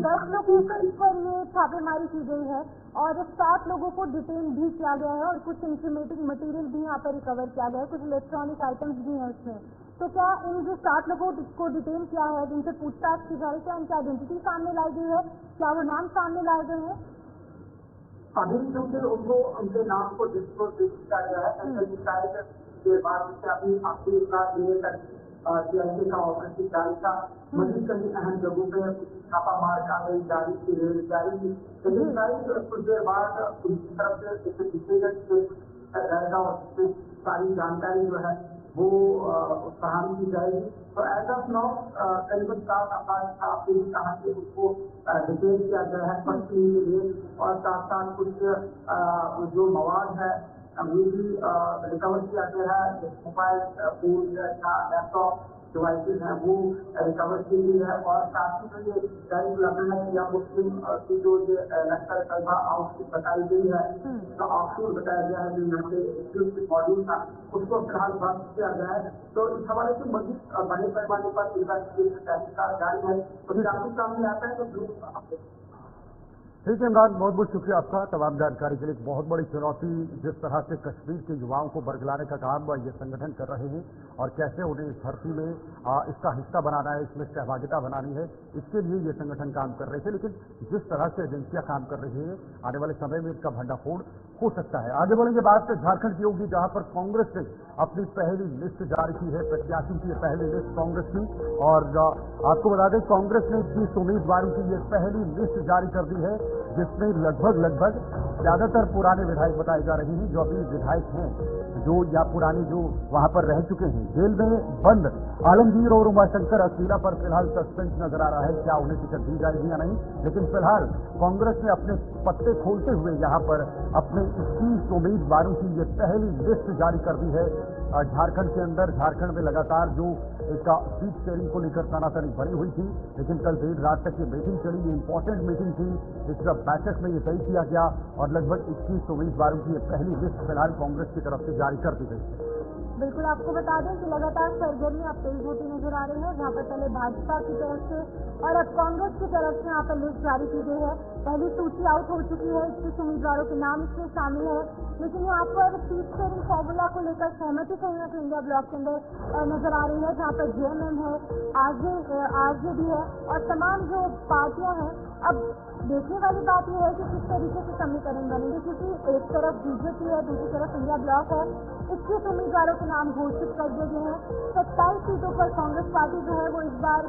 10 लोकेशन पर ये छापेमारी की गई है और 7 लोगों को डिटेन भी किया गया है और कुछ इंक्रीमेटिंग मटेरियल भी यहाँ पर रिकवर किया गया है, कुछ इलेक्ट्रॉनिक आइटम्स भी हैं उसमें। तो क्या इन जो 7 लोगों को डिटेन किया है जिनसे पूछताछ की जा रही है, उनकी आइडेंटिटी सामने लाई गई है, क्या वो नाम सामने लाए गए हैं? अभी क्योंकि उनको उनके नाम को डिस्क्लोज किया गया है के बाद से अभी आपके सीआईए का ऑपरेशन जारी था, मजीद कई अहम जगहों पे छापा मार कार्रवाई जारी की, रेड जारी की, लेकिन कुछ देर बाद उनकी तरफ से रहेगा और उसमें सारी जानकारी जो है वो फराहम की जाएगी। तो एज ऑफ नाउ करीबन 7 अपराध आपने भी कहा कि उसको डिटेन किया गया है पश्चिमी के लिए और साथ साथ कुछ जो मवाद है ये भी रिकवर किया गया है, मोबाइल फोन या लैपटॉप डिवाइसेज हैं वो रिकवर की गई है और साथ ही में ये जारी लगा है या मुस्लिम की जो ये लश्कर तैयबा आउटफिट बताई गई है तो आउटफिट बताया गया है जो यहाँ पे मॉड्यूल था उसको फिलहाल बंद किया गया है। तो इस हवाले से मजीद बड़े पैमाने पर इन्वेस्टिगेशन तहकीकात जारी है तो जब सामने आता है तो ठीक है इमरान, बहुत बहुत शुक्रिया आपका तमाम जानकारी के लिए। एक बहुत बड़ी चुनौती जिस तरह से कश्मीर के युवाओं को बरगलाने का काम ये संगठन कर रहे हैं और कैसे उन्हें इस भर्ती में इसका हिस्सा बनाना है, इसमें सहभागिता बनानी है, इसके लिए ये संगठन काम कर रहे थे। लेकिन जिस तरह से एजेंसियां काम कर रही हैं, आने वाले समय में इसका भंडाफोड़ हो सकता है। आगे बढ़ेंगे बात झारखंड की होगी, जहां पर कांग्रेस ने अपनी पहली लिस्ट जारी की है, प्रत्याशियों की पहली लिस्ट कांग्रेस की। और आपको बता दें कांग्रेस ने 21 उम्मीदवारों की ये पहली लिस्ट जारी कर दी है, जिसमें लगभग ज्यादातर पुराने विधायक बताए जा रहे हैं, जो अभी विधायक हैं, जो या पुराने जो वहां पर रह चुके हैं। जेल में बंद आलमगीर और उमाशंकर अकेला पर फिलहाल सस्पेंस नजर आ रहा है, क्या उन्हें टिकट दी जाएगी या नहीं। लेकिन फिलहाल कांग्रेस ने अपने पत्ते खोलते हुए यहाँ पर अपने 21 उम्मीदवारों की ये पहली लिस्ट जारी कर दी है। झारखंड के अंदर, झारखंड में लगातार जो एक सीट शेयरिंग को लेकर तनातनी बनी हुई थी, लेकिन कल देर रात तक ये मीटिंग चली, ये इंपॉर्टेंट मीटिंग थी। इस बैठक में ये तय किया गया और लगभग 21 उम्मीदवारों की ये पहली लिस्ट फिलहाल कांग्रेस की तरफ से जारी कर दी गई। बिल्कुल, आपको बता दें कि लगातार सरगर्मी अब तेज होती नजर आ रही है, जहाँ पर पहले भाजपा की तरफ से और अब कांग्रेस की तरफ से यहाँ पर लिस्ट जारी की गई है। पहली सूची आउट हो चुकी है, 21 उम्मीदवारों के नाम इसमें शामिल है। लेकिन यहाँ पर सीट शेयरिंग फॉर्मूला को लेकर सहमति कहीं ना कहीं इंडिया ब्लॉक के अंदर नजर आ रही है, जहाँ पर जेएमएम है, आरजेडी है और तमाम जो पार्टियां हैं। अब देखने वाली बात यह है कि किस तरीके से समीकरण बनेंगे, क्योंकि एक तरफ बीजेपी है, दूसरी तरफ इंडिया ब्लॉक है। 21 उम्मीदवारों के नाम घोषित कर दिए गए हैं। 27 सीटों पर कांग्रेस पार्टी जो है वो इस बार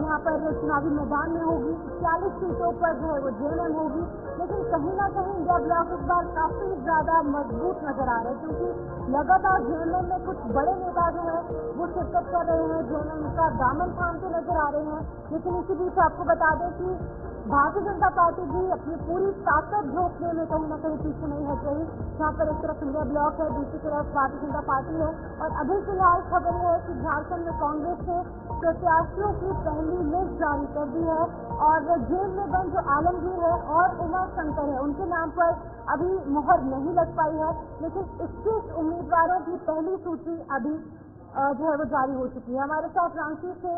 यहाँ पर चुनावी मैदान में होगी, 41 सीटों पर जो है वो जेएमएम होगी। लेकिन कहीं ना कहीं इंडिया ब्लॉक इस बार काफी ज्यादा मजबूत नजर आ रहे हैं, क्योंकि लगातार जेएमएम में कुछ बड़े नेता जो है वो शिरकत कर रहे हैं, जेएमएम का दामन थामते नजर आ रहे हैं। लेकिन इसी बीच आपको बता दें कि भारतीय जनता पार्टी भी अपनी पूरी ताकत झोंकने में कहीं ना कहीं पीछे नहीं हट रही, जहाँ पर एक तरफ इंडिया ब्लॉक है, दूसरी तरफ भारतीय जनता पार्टी है। और अभी फिलहाल खबर है कि झारखंड में कांग्रेस ने प्रत्याशियों की पहली लिस्ट जारी कर दी है और जेल में बंद जो आलमगीर है और उमाशंकर है, उनके नाम पर अभी मुहर नहीं लग पाई है। लेकिन 21 उम्मीदवारों की पहली सूची अभी जो है वो जारी हो चुकी है। हमारे साथ रांची से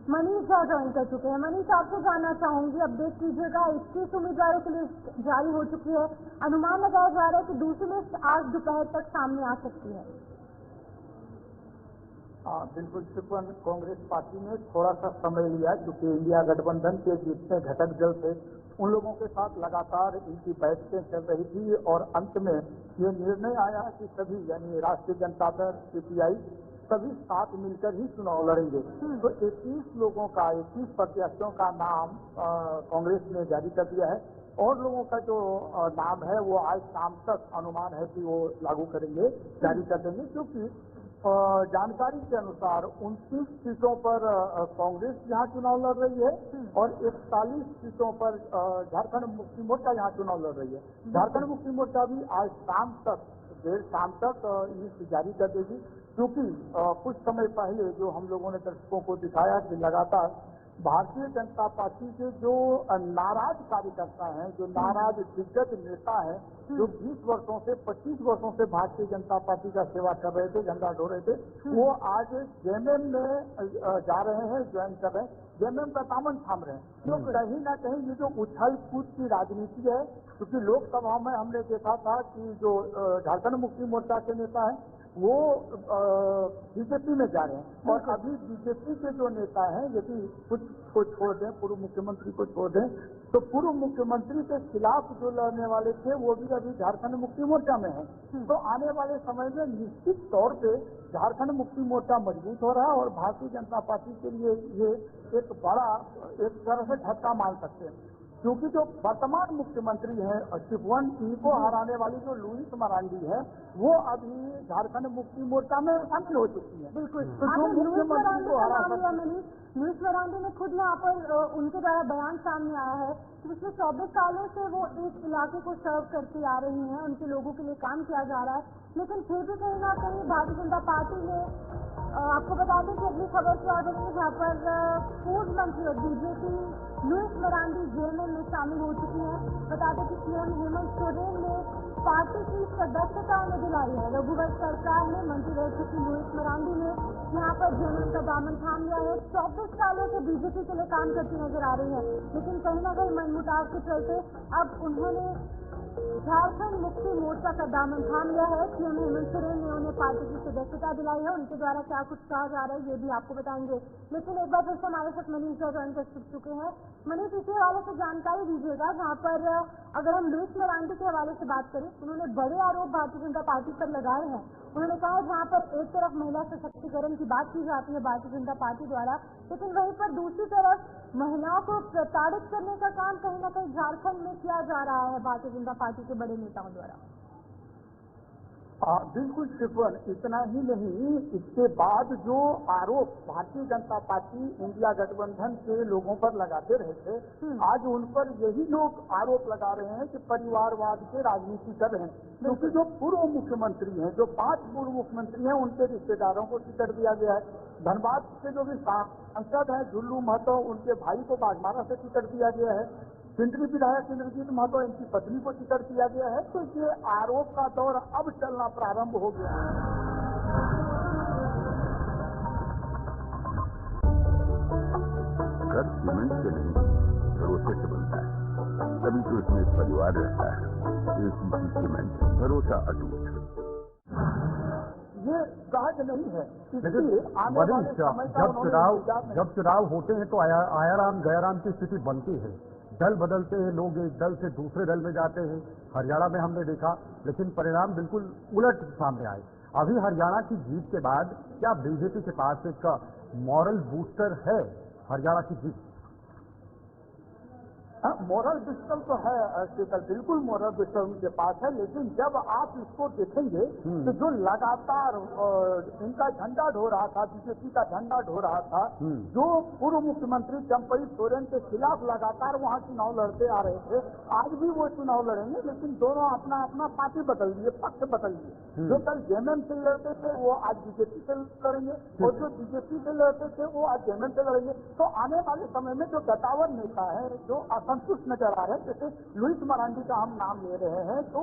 मनीष झा ज्वाइन कर चुके हैं। मनीष, आपसे जानना चाहूंगी, अपडेट कीजिएगा। 21 उम्मीदवारों की लिस्ट जारी हो चुकी है, अनुमान लगाया जा रहा है कि दूसरी लिस्ट आज दोपहर तक सामने आ सकती है। बिल्कुल शिवन, कांग्रेस पार्टी ने थोड़ा सा समय लिया, क्योंकि इंडिया गठबंधन के जितने घटक दल थे उन लोगों के साथ लगातार इनकी बैठकें चल रही थी और अंत में ये निर्णय आया कि सभी, यानी राष्ट्रीय जनता दल, सीपीआई, सभी साथ मिलकर ही चुनाव लड़ेंगे। तो 21 लोगों का, 21 प्रत्याशियों का नाम कांग्रेस ने जारी कर दिया है और लोगों का जो नाम है वो आज शाम तक अनुमान है कि वो लागू करेंगे, जारी कर देंगे। क्योंकि जानकारी के अनुसार 29 सीटों पर कांग्रेस यहाँ चुनाव लड़ रही है और 41 सीटों पर झारखंड मुक्ति मोर्चा यहाँ चुनाव लड़ रही है। झारखंड मुक्ति मोर्चा भी आज शाम तक, देर शाम तक लिस्ट जारी कर देगी, क्योंकि कुछ समय पहले जो हम लोगों ने दर्शकों को दिखाया कि लगातार भारतीय जनता पार्टी के जो नाराज कार्यकर्ता हैं, जो नाराज दिग्गज नेता हैं, जो 20 वर्षों से 25 वर्षों से भारतीय जनता पार्टी का सेवा कर रहे थे, झंडा ढो रहे थे, वो आज जेएमएम में जा रहे हैं, ज्वाइन कर रहे हैं, जेएमएम का दामन थाम रहे हैं। तो कहीं ना कहीं ये जो उछल कूद की राजनीति है, क्योंकि लोकसभा में हमने देखा था कि जो झारखंड मुक्ति मोर्चा के नेता हैं वो बीजेपी में जा रहे हैं और अभी बीजेपी के जो नेता हैं, यदि कुछ को छोड़ दें, पूर्व मुख्यमंत्री को छोड़ दें, तो पूर्व मुख्यमंत्री के खिलाफ जो लड़ने वाले थे वो भी अभी झारखंड मुक्ति मोर्चा में हैं। तो आने वाले समय में निश्चित तौर पे झारखंड मुक्ति मोर्चा मजबूत हो रहा है और भारतीय जनता पार्टी के लिए ये एक बड़ा, एक तरह से झटका मान सकते हैं, क्योंकि जो वर्तमान मुख्यमंत्री है शिववन, इनको हराने वाली जो लुईस मरांडी है वो अभी झारखंड मुक्ति मोर्चा में शामिल हो चुकी है। बिल्कुल, तो जो मुख्यमंत्री को हरा सकते, लुईस मरांडी ने खुद यहाँ पर उनके द्वारा बयान सामने आया है कि पिछले 24 सालों से वो एक इलाके को सर्व करती आ रही हैं, उनके लोगों के लिए काम किया जा रहा है। लेकिन फिर भी कहीं ना कहीं भारतीय जनता पार्टी ने, आपको बता दें कि अगली खबर की आ रही है, जहाँ पर पूर्व मंत्री और बीजेपी लुईस मरांडी जेएमएम में शामिल हो चुकी है। बता दें कि सीएम हेमंत सोरेन ने पार्टी की सदस्यता में दिलाई है। रघुवर सरकार में मंत्री रह चुकी लुईस मरांडी ने यहाँ पर जेएमएम का दामन थाम लिया है। 24 सालों से बीजेपी के लिए काम करती नजर आ रही है, लेकिन कहीं न कहीं मनमुटाव के चलते अब उन्होंने झारखंड मुक्ति मोर्चा का दामन थाम लिया है। सीएम हेमंत सोरेन ने उन्हें पार्टी की सदस्यता दिलाई है। उनके द्वारा क्या कुछ कहा जा रहा है ये भी आपको बताएंगे, लेकिन एक बार फिर से हमारे साथ मनीष ज्वाइन कर चुके हैं। मनीष, इसी हवाले से जानकारी दीजिएगा, जहाँ पर अगर हम लुइस मरांडी के हवाले से बात करें, उन्होंने बड़े आरोप भारतीय जनता पार्टी पर लगाए हैं। उन्होंने कहा जहाँ पर एक तरफ महिला सशक्तिकरण की बात की जाती है भारतीय जनता पार्टी द्वारा, लेकिन वहीं पर दूसरी तरफ महिलाओं को प्रताड़ित करने का काम कहीं न कहीं झारखंड में किया जा रहा है भारतीय जनता पार्टी के बड़े नेताओं द्वारा। बिल्कुल शिवन, इतना ही नहीं, इसके बाद जो आरोप भारतीय जनता पार्टी इंडिया गठबंधन के लोगों पर लगाते रहे थे, आज उन पर यही लोग आरोप लगा रहे हैं कि परिवारवाद के राजनीति कर रहे हैं। क्योंकि जो पूर्व मुख्यमंत्री हैं, जो 5 पूर्व मुख्यमंत्री हैं, उनके रिश्तेदारों को टिकट दिया गया है। धनबाद के जो भी सांसद हैं झुल्लू महतो, उनके भाई को बागमारा से टिकट दिया गया है। सिंदरी विधायक इंद्रजीत महतो, इनकी पत्नी को टिकट दिया गया है। तो ये आरोप का दौर अब चलना प्रारंभ हो गया है। घर सीमेंट से नहीं, भरोसे से बनता है, तभी तो इसमें परिवार रहता है। एसीसी सीमेंट, भरोसा अटूट। ये सहज नहीं है। लेकिन जब चुनाव होते हैं तो आयाराम गयाराम की स्थिति बनती है। दल बदलते हैं, लोग एक दल से दूसरे दल में जाते हैं। हरियाणा में हमने देखा, लेकिन परिणाम बिल्कुल उलट सामने आए। अभी हरियाणा की जीत के बाद क्या बीजेपी के पास एक मॉरल बूस्टर है? हरियाणा की जीत मॉरल पिस्टल तो है शीतल, बिल्कुल मॉरल पिस्टल उनके पास है। लेकिन जब आप इसको देखेंगे तो जो लगातार इनका झंडा ढो रहा था, बीजेपी का झंडा ढो रहा था, जो पूर्व मुख्यमंत्री चंपई सोरेन के खिलाफ लगातार वहाँ चुनाव लड़ते आ रहे थे, आज भी वो चुनाव लड़ेंगे। लेकिन दोनों अपना अपना पार्टी बदल दिए, पक्ष बदल दिए। जो कल जेएमएम से लड़ते थे वो आज बीजेपी से लड़ेंगे, और जो बीजेपी से लड़ते थे वो आज जेएमएम से लड़ेंगे। तो आने वाले समय में जो गतावर नेता है, जो संतुष्ट नजर आ रहे हैं, जैसे लुइस मरांडी का हम नाम ले रहे हैं, तो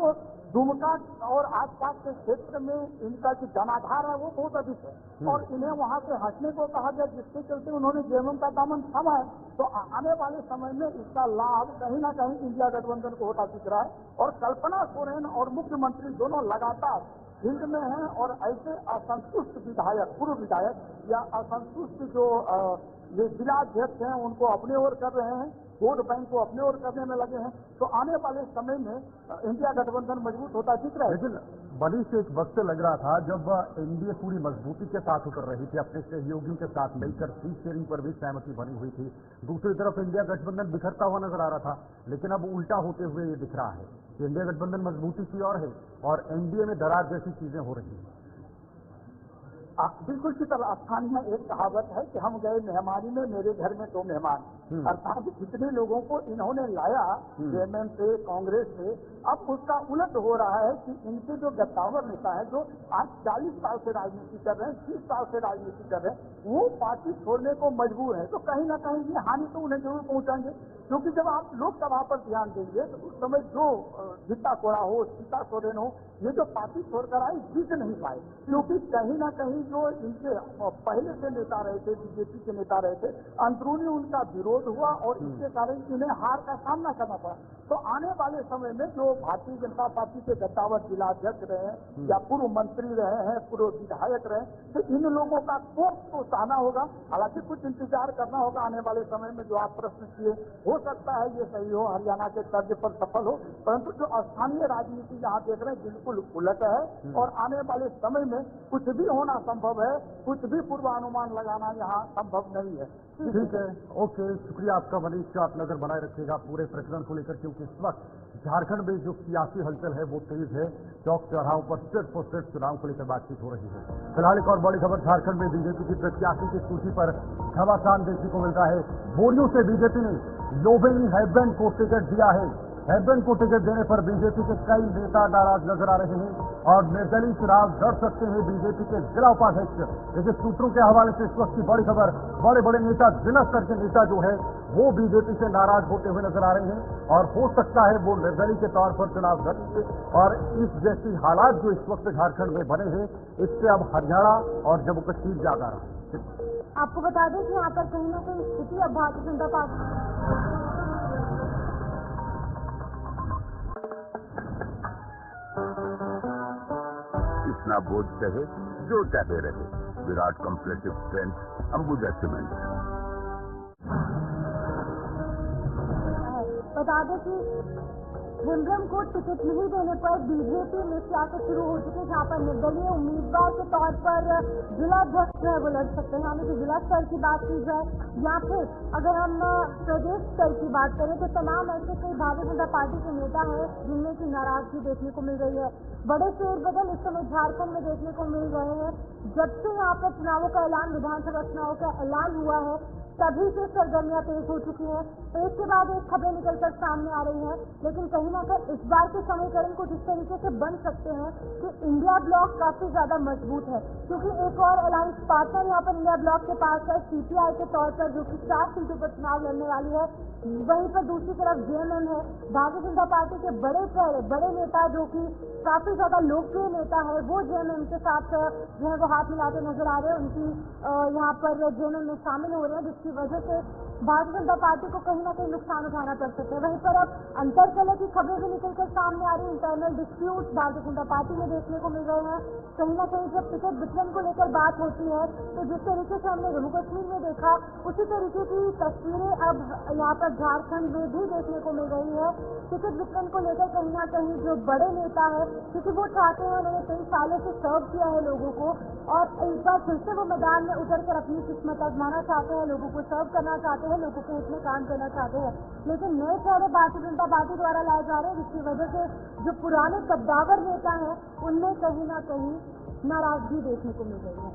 दुमका और आसपास के क्षेत्र में इनका जो जनाधार है वो बहुत अधिक है, और इन्हें वहां से हटने को कहा गया, जिसके चलते उन्होंने जेएमएम का दामन थामा है। तो आने वाले समय में इसका लाभ कहीं ना कहीं इंडिया गठबंधन को होता दिख रहा है। और कल्पना सोरेन और मुख्यमंत्री दोनों लगातार फील्ड में हैं, और ऐसे असंतुष्ट विधायक, पूर्व विधायक या असंतुष्ट जो ये जिलाध्यक्ष हैं, उनको अपने ओर कर रहे हैं, वोट बैंक को अपने ओर करने में लगे हैं। तो आने वाले समय में इंडिया गठबंधन मजबूत होता दिख रहा है। लेकिन बड़ी से एक वक्त लग रहा था जब एनडीए पूरी मजबूती के साथ उतर रही थी, अपने सहयोगियों के साथ मिलकर सीट शेयरिंग पर भी सहमति बनी हुई थी। दूसरी तरफ इंडिया गठबंधन बिखरता हुआ नजर आ रहा था, लेकिन अब उल्टा होते हुए ये दिख रहा है कि इंडिया गठबंधन मजबूती की ओर है और एनडीए में दरार जैसी चीजें हो रही हैं। बिल्कुल शीतल, स्थानीय एक कहावत है कि हम गए मेहमानी में, मेरे घर में 2 मेहमान। अर्थात जितने लोगों को इन्होंने लाया जेएमएम से, कांग्रेस से, अब उसका उलट हो रहा है कि इनके जो गद्दावर नेता है, जो आज 40 साल से राजनीति कर रहे हैं, 30 साल से राजनीति कर रहे हैं, वो पार्टी छोड़ने को मजबूर है। तो कहीं ना कहीं ये हानि तो उन्हें जरूर पहुंचाएंगे। क्योंकि जब आप लोकसभा पर ध्यान देंगे तो उस समय जो गीता कोड़ा हो, सीता सोरेन हो, ये जो पार्टी छोड़कर आए जीत नहीं पाए, क्योंकि कहीं ना कहीं जो इनके पहले से नेता रहे थे, बीजेपी के नेता रहे थे, अंदरूनी उनका विरोध हुआ और इसके कारण इन्हें हार का सामना करना पड़ा। तो आने वाले समय में जो भारतीय जनता पार्टी के गद्दावर जिलाध्यक्ष रहे हैं या पूर्व मंत्री रहे हैं, पूर्व विधायक रहे, तो इन लोगों का कोप तो सहना होगा। हालांकि कुछ इंतजार करना होगा आने वाले समय में। जो आप प्रश्न किए, हो सकता है ये सही हो, हरियाणा के तर्ज पर सफल हो, परंतु जो स्थानीय राजनीति यहाँ देख रहे हैं बिल्कुल उलट है, और आने वाले समय में कुछ भी होना संभव है, कुछ भी पूर्वानुमान लगाना यहाँ संभव नहीं है। ठीक है, ओके, शुक्रिया आपका मनीष। आप नजर बनाए रखिएगा पूरे प्रकरण को लेकर, क्योंकि इस वक्त झारखंड में जो सियासी हलचल है वो तेज है। चौक चौराहों पर सिर्फ और सिर्फ चुनाव को लेकर बातचीत हो रही है। फिलहाल एक और बड़ी खबर, झारखंड में बीजेपी की प्रत्याशी की सूची पर घमासान देखने को मिलता है। बोरियों से बीजेपी ने लोबेनी हैब्बेन को टिकट दिया है। हैब्बेन को टिकट देने पर बीजेपी के कई नेता नाराज नजर आ रहे हैं और निर्दलीय चुनाव लड़ सकते हैं बीजेपी के जिला उपाध्यक्ष। लेकिन सूत्रों के हवाले से इस वक्त की बड़ी खबर, बड़े बड़े नेता, जिला स्तर के नेता जो है वो बीजेपी से नाराज होते हुए नजर आ रहे हैं और हो सकता है वो निर्दलीय के तौर पर चुनाव लड़ेंगे। और इस जैसी हालात जो इस वक्त झारखंड में बने हैं, इससे अब हरियाणा और जम्मू कश्मीर जागा रहा है। आपको बता दें कि यहाँ पर कहीं ना कहीं स्थिति अब भारतीय जनता पार्टी इतना बोझ रहे जो चाहे रहे, Virat compressive strength Ambuja cement. बता दें कि हेम्ब्रम को टिकट नहीं देने पर बीजेपी में सियासत शुरू हो चुकी है, जहाँ पर निर्दलीय उम्मीदवार के तौर पर जिलाध्यक्ष है वो लड़ सकते हैं। यानी कि जिला स्तर की बात की जाए या फिर अगर हम प्रदेश स्तर की बात करें तो तमाम ऐसे कई भारतीय जनता पार्टी के नेता हैं जिनमें की नाराजगी देखने को मिल रही है। बड़े फेरबदल इस समय झारखंड में देखने को मिल रहे हैं। जब से यहाँ पर चुनावों का ऐलान, विधानसभा चुनाव का ऐलान हुआ है, तभी से सरगर्मियां तेज हो चुकी हैं। एक के बाद एक खबरें निकलकर सामने आ रही हैं, लेकिन कहीं ना कहीं इस बार के समीकरण कुछ इस तरीके से बन सकते हैं कि इंडिया ब्लॉक काफी ज्यादा मजबूत है, क्योंकि एक और अलायंस पार्टनर यहाँ पर इंडिया ब्लॉक के पास है सीपीआई के तौर पर, जो कि 4 सीटों पर चुनाव लड़ने वाली है। वहीं पर दूसरी तरफ जेएमएम है, भारतीय जनता पार्टी के बड़े चेहरे, बड़े नेता जो कि काफी ज्यादा लोकप्रिय नेता है, वो जेएमएम के साथ जो है वो हाथ मिलाते नजर आ रहे हैं। उनकी यहाँ पर जेएमएम में शामिल हो रहे हैं, जिसकी वजह से भारतीय जनता पार्टी को कहीं ना कहीं नुकसान उठाना पड़ सकता है। वहीं पर अब अंतरकलह की खबरें भी निकलकर सामने आ रही है। Internal dispute Bharatiya Janata party में देखने को मिल रहे हैं। कहीं ना कहीं जब टिकट वितरण को लेकर बात होती है तो जिस तरीके से हमने जम्मू कश्मीर में देखा, उसी तरीके की तस्वीरें अब यहाँ पर झारखंड में भी देखने को मिल रही है। टिकट वितरण को लेकर कहीं ना कहीं जो बड़े नेता है, क्योंकि वो चाहते हैं, उन्होंने कई सालों से सर्व किया है लोगों को, और एक बार फिर से वो मैदान में उतर कर अपनी किस्मत आजमाना चाहते हैं, लोगों को सर्व करना चाहते हैं, लोगों के हित में काम करना चाहते हैं। लेकिन नए चेहरे भारतीय जनता पार्टी द्वारा लाए जा रहे हैं, जिसकी वजह से जो पुराने कद्दावर नेता हैं उनमें कहीं ना कहीं नाराजगी देखने को मिल रही है।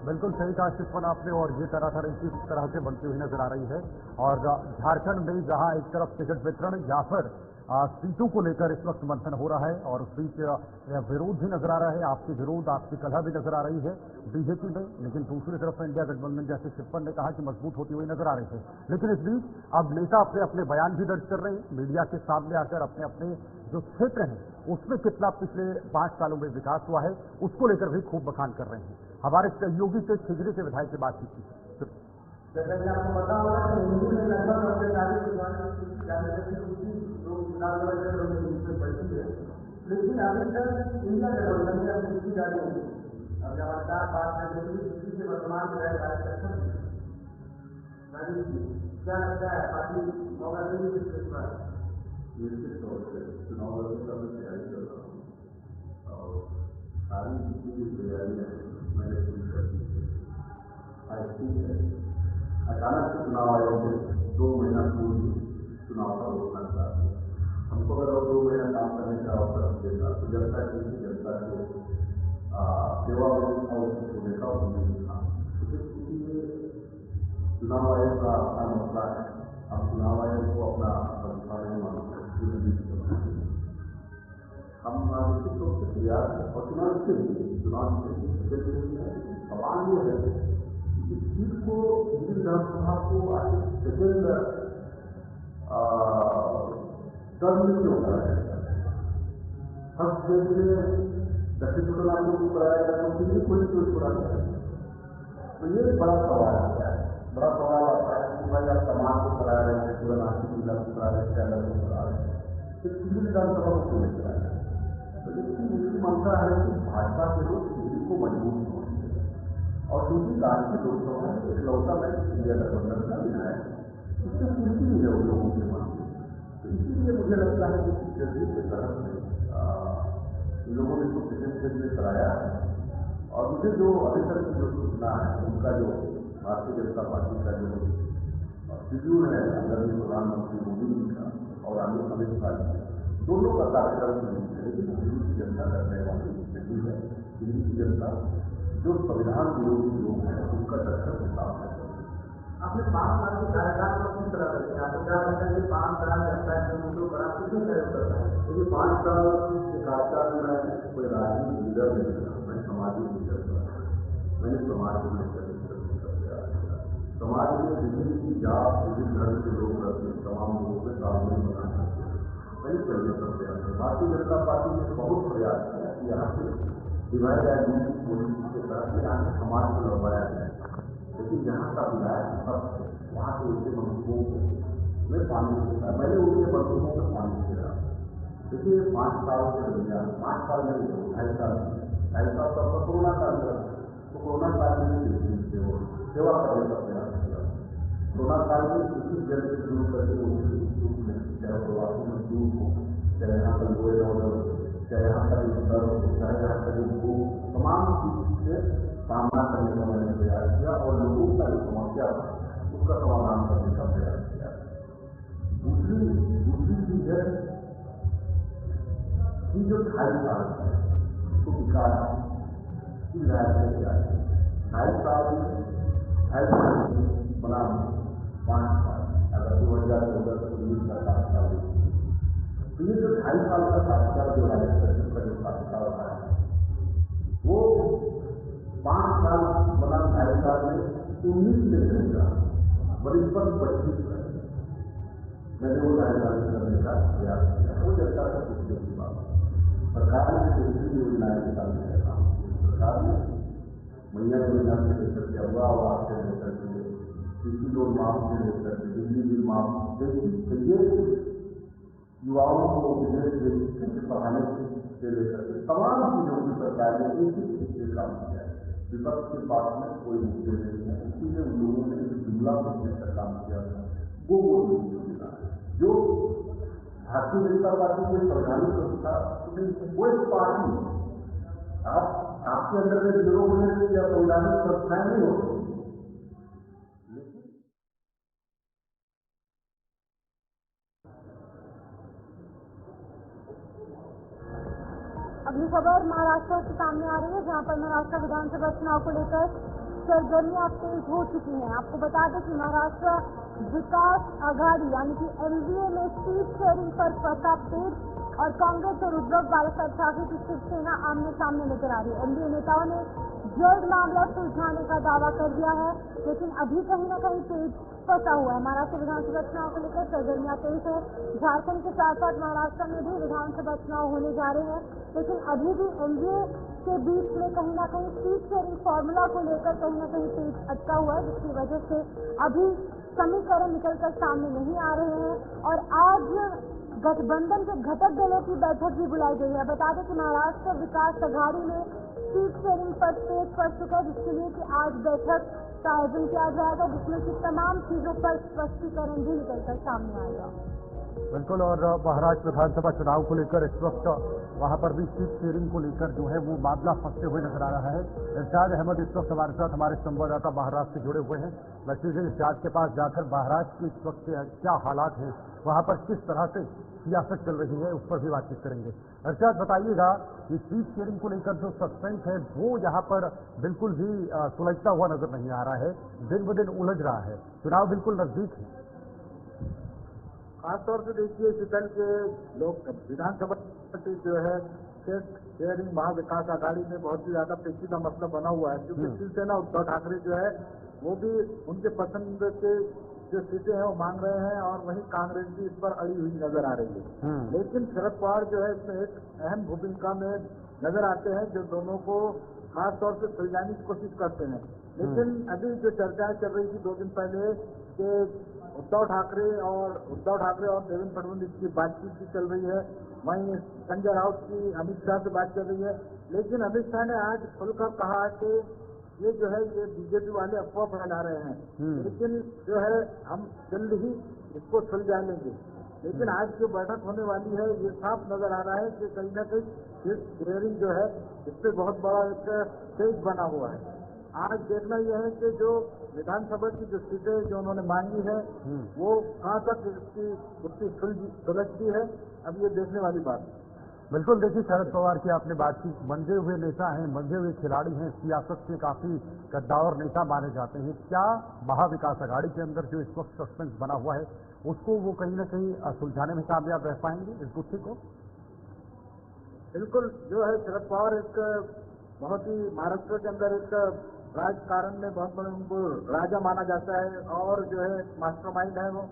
बिल्कुल सही कहा शिफन आपने, और ये तरह इस तरह से बनती हुई नजर आ रही है। और झारखंड में जहां एक तरफ टिकट वितरण या फिर सीटों को लेकर इस वक्त मंथन हो रहा है, और उस बीच विरोध भी नजर आ रहा है, आपसी विरोध, आपसी कलह भी नजर आ रही है बीजेपी में। लेकिन दूसरी तरफ इंडिया गठबंधन, जैसे शिफन ने कहा, कि मजबूत होती हुई नजर आ रही है। लेकिन इस बीच अब नेता अपने अपने बयान भी दर्ज कर रहे हैं, मीडिया के सामने आकर अपने अपने जो क्षेत्र हैं उसमें कितना पिछले 5 सालों में विकास हुआ है उसको लेकर भी खूब बखान कर रहे हैं। हमारे सहयोगी से खिजरी के विधायक से बातचीत की। जैसा कि आपको पता होगा कि हिंदी में लगभग 40 बढ़ती है, लेकिन अभी तक इंडिया गठबंधन में अपनी जीत जारी है। अब लगातार बात करेंगे दिल्ली के वर्तमान विधायक क्या लगता है पार्टी मौका देगी इस पर? निश्चित तौर से चुनाव लड़ने का मैं तैयारी कर रहा हूँ, और सारी जितनी भी तैयारियाँ मैंने शुरू कर दी है। आज ठीक है, अचानक से चुनाव आयोग ने 2 महीना पूर्व चुनाव का घोषणा करा दिया। हमको अगर 2 महीना काम करने का अवसर देता तो जनता की जनता के सेवा और होने का उम्मीद था। इसलिए चुनाव आयोग का अपना मसला है, अब चुनाव आयोग को अपना संस्था नहीं मानते, हम निश्चित रूप से तैयार हैं। और चुनाव से सवाल ये है कि सीट को दिल्ली विधानसभा को सेकेंड टर्म में क्यों कराया जाता है? फर्स्ट फेज में दक्षिण तमिलनाडु को कराया जाता है, दिल्ली को ही क्यों छोड़ा जाता है? तो ये एक बड़ा सवाल आता है। बड़ा सवाल आता है कि भाई आप समाज को करा रहे हैं, पूरा नासिक जिला को करा रहे हैं, अलग को करा रहे हैं, तो दिल्ली विधानसभा को क्यों नहीं कराया? तो इसकी मुझे मानता है कि भाजपा के लोग दिल्ली को मजबूत होंगे, और दूसरी राष्ट्रीय लोकसभा में इकलौता में इंडिया गठबंधन का विधायक इससे खुशी नहीं है उन लोगों के मन में। तो इसीलिए मुझे लगता है कि जल्दी के तरफ में इन लोगों ने तो सेकेंड फेज में कराया है। और मुझे जो अभी तक जो सूचना है, उनका जो भारतीय जनता पार्टी का जो शेड्यूल है, आदरणीय प्रधानमंत्री मोदी जी का और अमित शाह जी, दोनों का कार्यक्रम नहीं है, लेकिन दिल्ली की जनता करने वाली शेड्यूल है। दिल्ली की जनता जो संविधान विरोधी लोग हैं उनका दर्शन हिसाब है। आपने 5 साल के कार्यकाल को किस तरह करते हैं? आपको क्या लगता है कि 5 साल लगता है जो बड़ा किसी तरह करता है? देखिए, 5 साल के कार्यकाल में मैं कोई राजनीतिक लीडर नहीं था, मैं सामाजिक लीडर था। मैंने समाज को लेकर समाज में विभिन्न जात, विभिन्न धर्म के लोग रहते हैं, तमाम लोगों के तालमेल बनाना चाहिए। मैंने पहले सब प्रयास किया। भारतीय जनता पार्टी ने बहुत प्रयास किया कि यहाँ से डिवाइड एडमिट पॉलिसी के तहत यहाँ के समाज को लड़वाया जाए, लेकिन यहाँ का विधायक सब वहाँ के उनके बंधुओं को मैं पानी देता, मैंने उनके बंधुओं को पानी दिया। देखिए 5 साल के दरमियान, 5 साल में 2.5 साल तक कोरोना काल था, तो कोरोना काल में सेवा करने का प्रयास किया। कोरोना काल में किसी जगह से शुरू करके चाहे प्रवासी मजदूर हो, चाहे यहाँ पर लोहे ऑर्डर, चाहे यहाँ पर इंटर हो, चाहे यहाँ पर वो तमाम चीज से सामना करने का मैंने प्रयास किया और लोगों का जो समस्या था उसका समाधान करने का प्रयास किया। दूसरी चीज है कि जो 2.5 साल है उसको विकास की विधायक से किया है। 2.5 साल बना 5 साल, अगर 2014 से 19 का कार्यकाल तो ये जो 2.5 साल का कार्यकाल जो राज्य का जो कार्यकाल रहा है वो 5 साल बना 2.5 साल में 19 में रहेगा, बड़ी पर 25 है। मैंने वो 2.5 साल करने का प्रयास किया। वो जनता का कुछ की बात सरकार ने दूसरी योजनाएं निकालने का काम किया। सरकार ने महिला योजना से लेकर के अगवा आवास से लेकर के कृषि लोन माफ से लेकर के बिजली बिल माफ जैसी युवाओं को विदेश पढ़ाने से लेकर के तमाम चीजों की सरकार ने एक ही तरीके काम किया है। विपक्ष के पास में कोई मुद्दे नहीं है, इसीलिए उन लोगों ने जुमला करने का काम किया था। वो मिला जो भारतीय जनता पार्टी के संवैधानिक संस्था वो एक पार्टी आपके अंदर में ब्यूरोक्रेसी या संवैधानिक संस्थाएं नहीं होती। अगली खबर महाराष्ट्र से सामने आ रही है, जहां पर महाराष्ट्र विधानसभा चुनाव को लेकर सरगर्मियां तेज हो चुकी हैं। आपको बता दें कि महाराष्ट्र विकास आघाड़ी यानी कि एनडीए में सीट शेयरिंग पर फंसा पेड़ और कांग्रेस और उद्धव बालासाहेब ठाकरे की शिवसेना आमने सामने नजर आ रही है। एनडीए नेताओं ने जल्द मामला सुलझाने का दावा कर दिया है, लेकिन अभी कहीं न कहीं पेड़ फंसा हुआ है। महाराष्ट्र विधानसभा चुनाव को लेकर सरगर्मियां तेज है। झारखंड के साथ साथ महाराष्ट्र में भी विधानसभा चुनाव होने जा रहे हैं, लेकिन अभी भी एनडीए के बीच में कहीं न कहीं सीट शेयरिंग फॉर्मूला को लेकर कहीं न कहीं पेड़ अटका हुआ है, जिसकी वजह से अभी समीकरण निकलकर सामने नहीं आ रहे हैं। और आज गठबंधन के घटक दलों की बैठक भी बुलाई गई है। बता दें कि महाराष्ट्र विकास आघाड़ी में सीट शेयरिंग पर पेच पड़ चुका है, जिसके लिए कि आज बैठक का आयोजन किया जाएगा, जिसमें की तमाम चीजों पर स्पष्टीकरण भी निकलकर सामने आएगा। बिल्कुल। और महाराष्ट्र विधानसभा चुनाव को लेकर इस वक्त वहां पर भी सीट शेयरिंग को लेकर जो है वो मामला फंसते हुए नजर आ रहा है। इरशाद अहमद इस वक्त हमारे साथ, हमारे संवाददाता महाराष्ट्र से जुड़े हुए हैं। मैं सीधे इरशाद के पास जाकर महाराष्ट्र के इस वक्त क्या हालात हैं, वहां पर किस तरह से सियासत चल रही है, उस पर भी बातचीत करेंगे। इरशाद बताइएगा कि सीट शेयरिंग को लेकर जो सस्पेंस है वो यहाँ पर बिल्कुल भी सुलझता हुआ नजर नहीं आ रहा है, दिन ब दिन उलझ रहा है, चुनाव बिल्कुल नजदीक है। खासतौर से देखिए शीतल के लोग विधानसभा जो है सीट शेयरिंग महाविकास आघाड़ी में बहुत ही ज्यादा पेचीदा मसला बना हुआ है, क्योंकि शिवसेना उद्धव ठाकरे जो है वो भी उनके पसंद के जो सीटें हैं वो मांग रहे हैं और वहीं कांग्रेस भी इस पर अड़ी हुई नजर आ रही है। लेकिन शरद पवार जो है इसमें एक अहम भूमिका में नजर आते हैं, जो दोनों को खास तौर से सुलझाने की कोशिश करते हैं। लेकिन अभी जो चर्चाएं चल रही थी 2 दिन पहले कि उद्धव ठाकरे और देवेंद्र फडणवीस की बातचीत भी चल रही है, वहीं संजय राउत की अमित शाह से बात चल रही है। लेकिन अमित शाह ने आज खुलकर कहा कि ये जो है ये बीजेपी वाले अफवाह फैला रहे हैं, लेकिन जो है हम जल्द ही इसको सुलझा लेंगे। लेकिन आज जो बैठक होने वाली है ये साफ नजर आ रहा है कि कहीं न कहीं सीट शेयरिंग जो है इस पर बहुत बड़ा एक पेच बना हुआ है। आज देखना यह है कि जो विधानसभा की जो सीटें जो उन्होंने मांगी है वो कहाँ तक उसकी सुलझती है, अब ये देखने वाली बात है। बिल्कुल। देखिए शरद पवार की आपने बात की, मंजे हुए नेता हैं, मंजे हुए खिलाड़ी हैं, सियासत के काफी कद्दावर नेता माने जाते हैं। क्या महाविकास आघाड़ी के अंदर जो इस वक्त सस्पेंस बना हुआ है उसको वो कहीं न कहीं सुलझाने में कामयाब रह पाएंगे इस गुत्थी को? बिल्कुल। जो है शरद पवार एक बहुत ही महाराष्ट्र के अंदर एक राजकारण में बहुत बड़े उनको राजा माना जाता है और जो है मास्टरमाइंड है वो,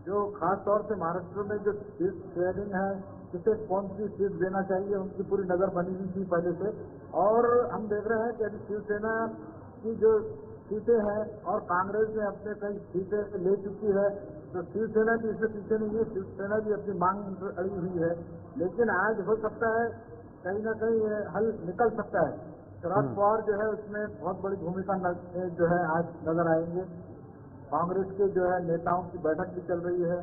जो खास तौर से महाराष्ट्र में जो सीट शेयरिंग है किसे कौन सी सीट देना चाहिए, उनकी पूरी नजर बनी हुई थी पहले से। और हम देख रहे हैं कि अभी शिवसेना की जो सीटें हैं और कांग्रेस ने अपने कई सीटें ले चुकी है, तो शिवसेना भी इससे पीछे नहीं है, शिवसेना भी अपनी मांग अड़ी हुई है। लेकिन आज हो सकता है कहीं ना कहीं ये हल निकल सकता है। शरद पवार जो है उसमें बहुत बड़ी भूमिका जो है आज नजर आएंगे। कांग्रेस के जो है नेताओं की बैठक भी चल रही है।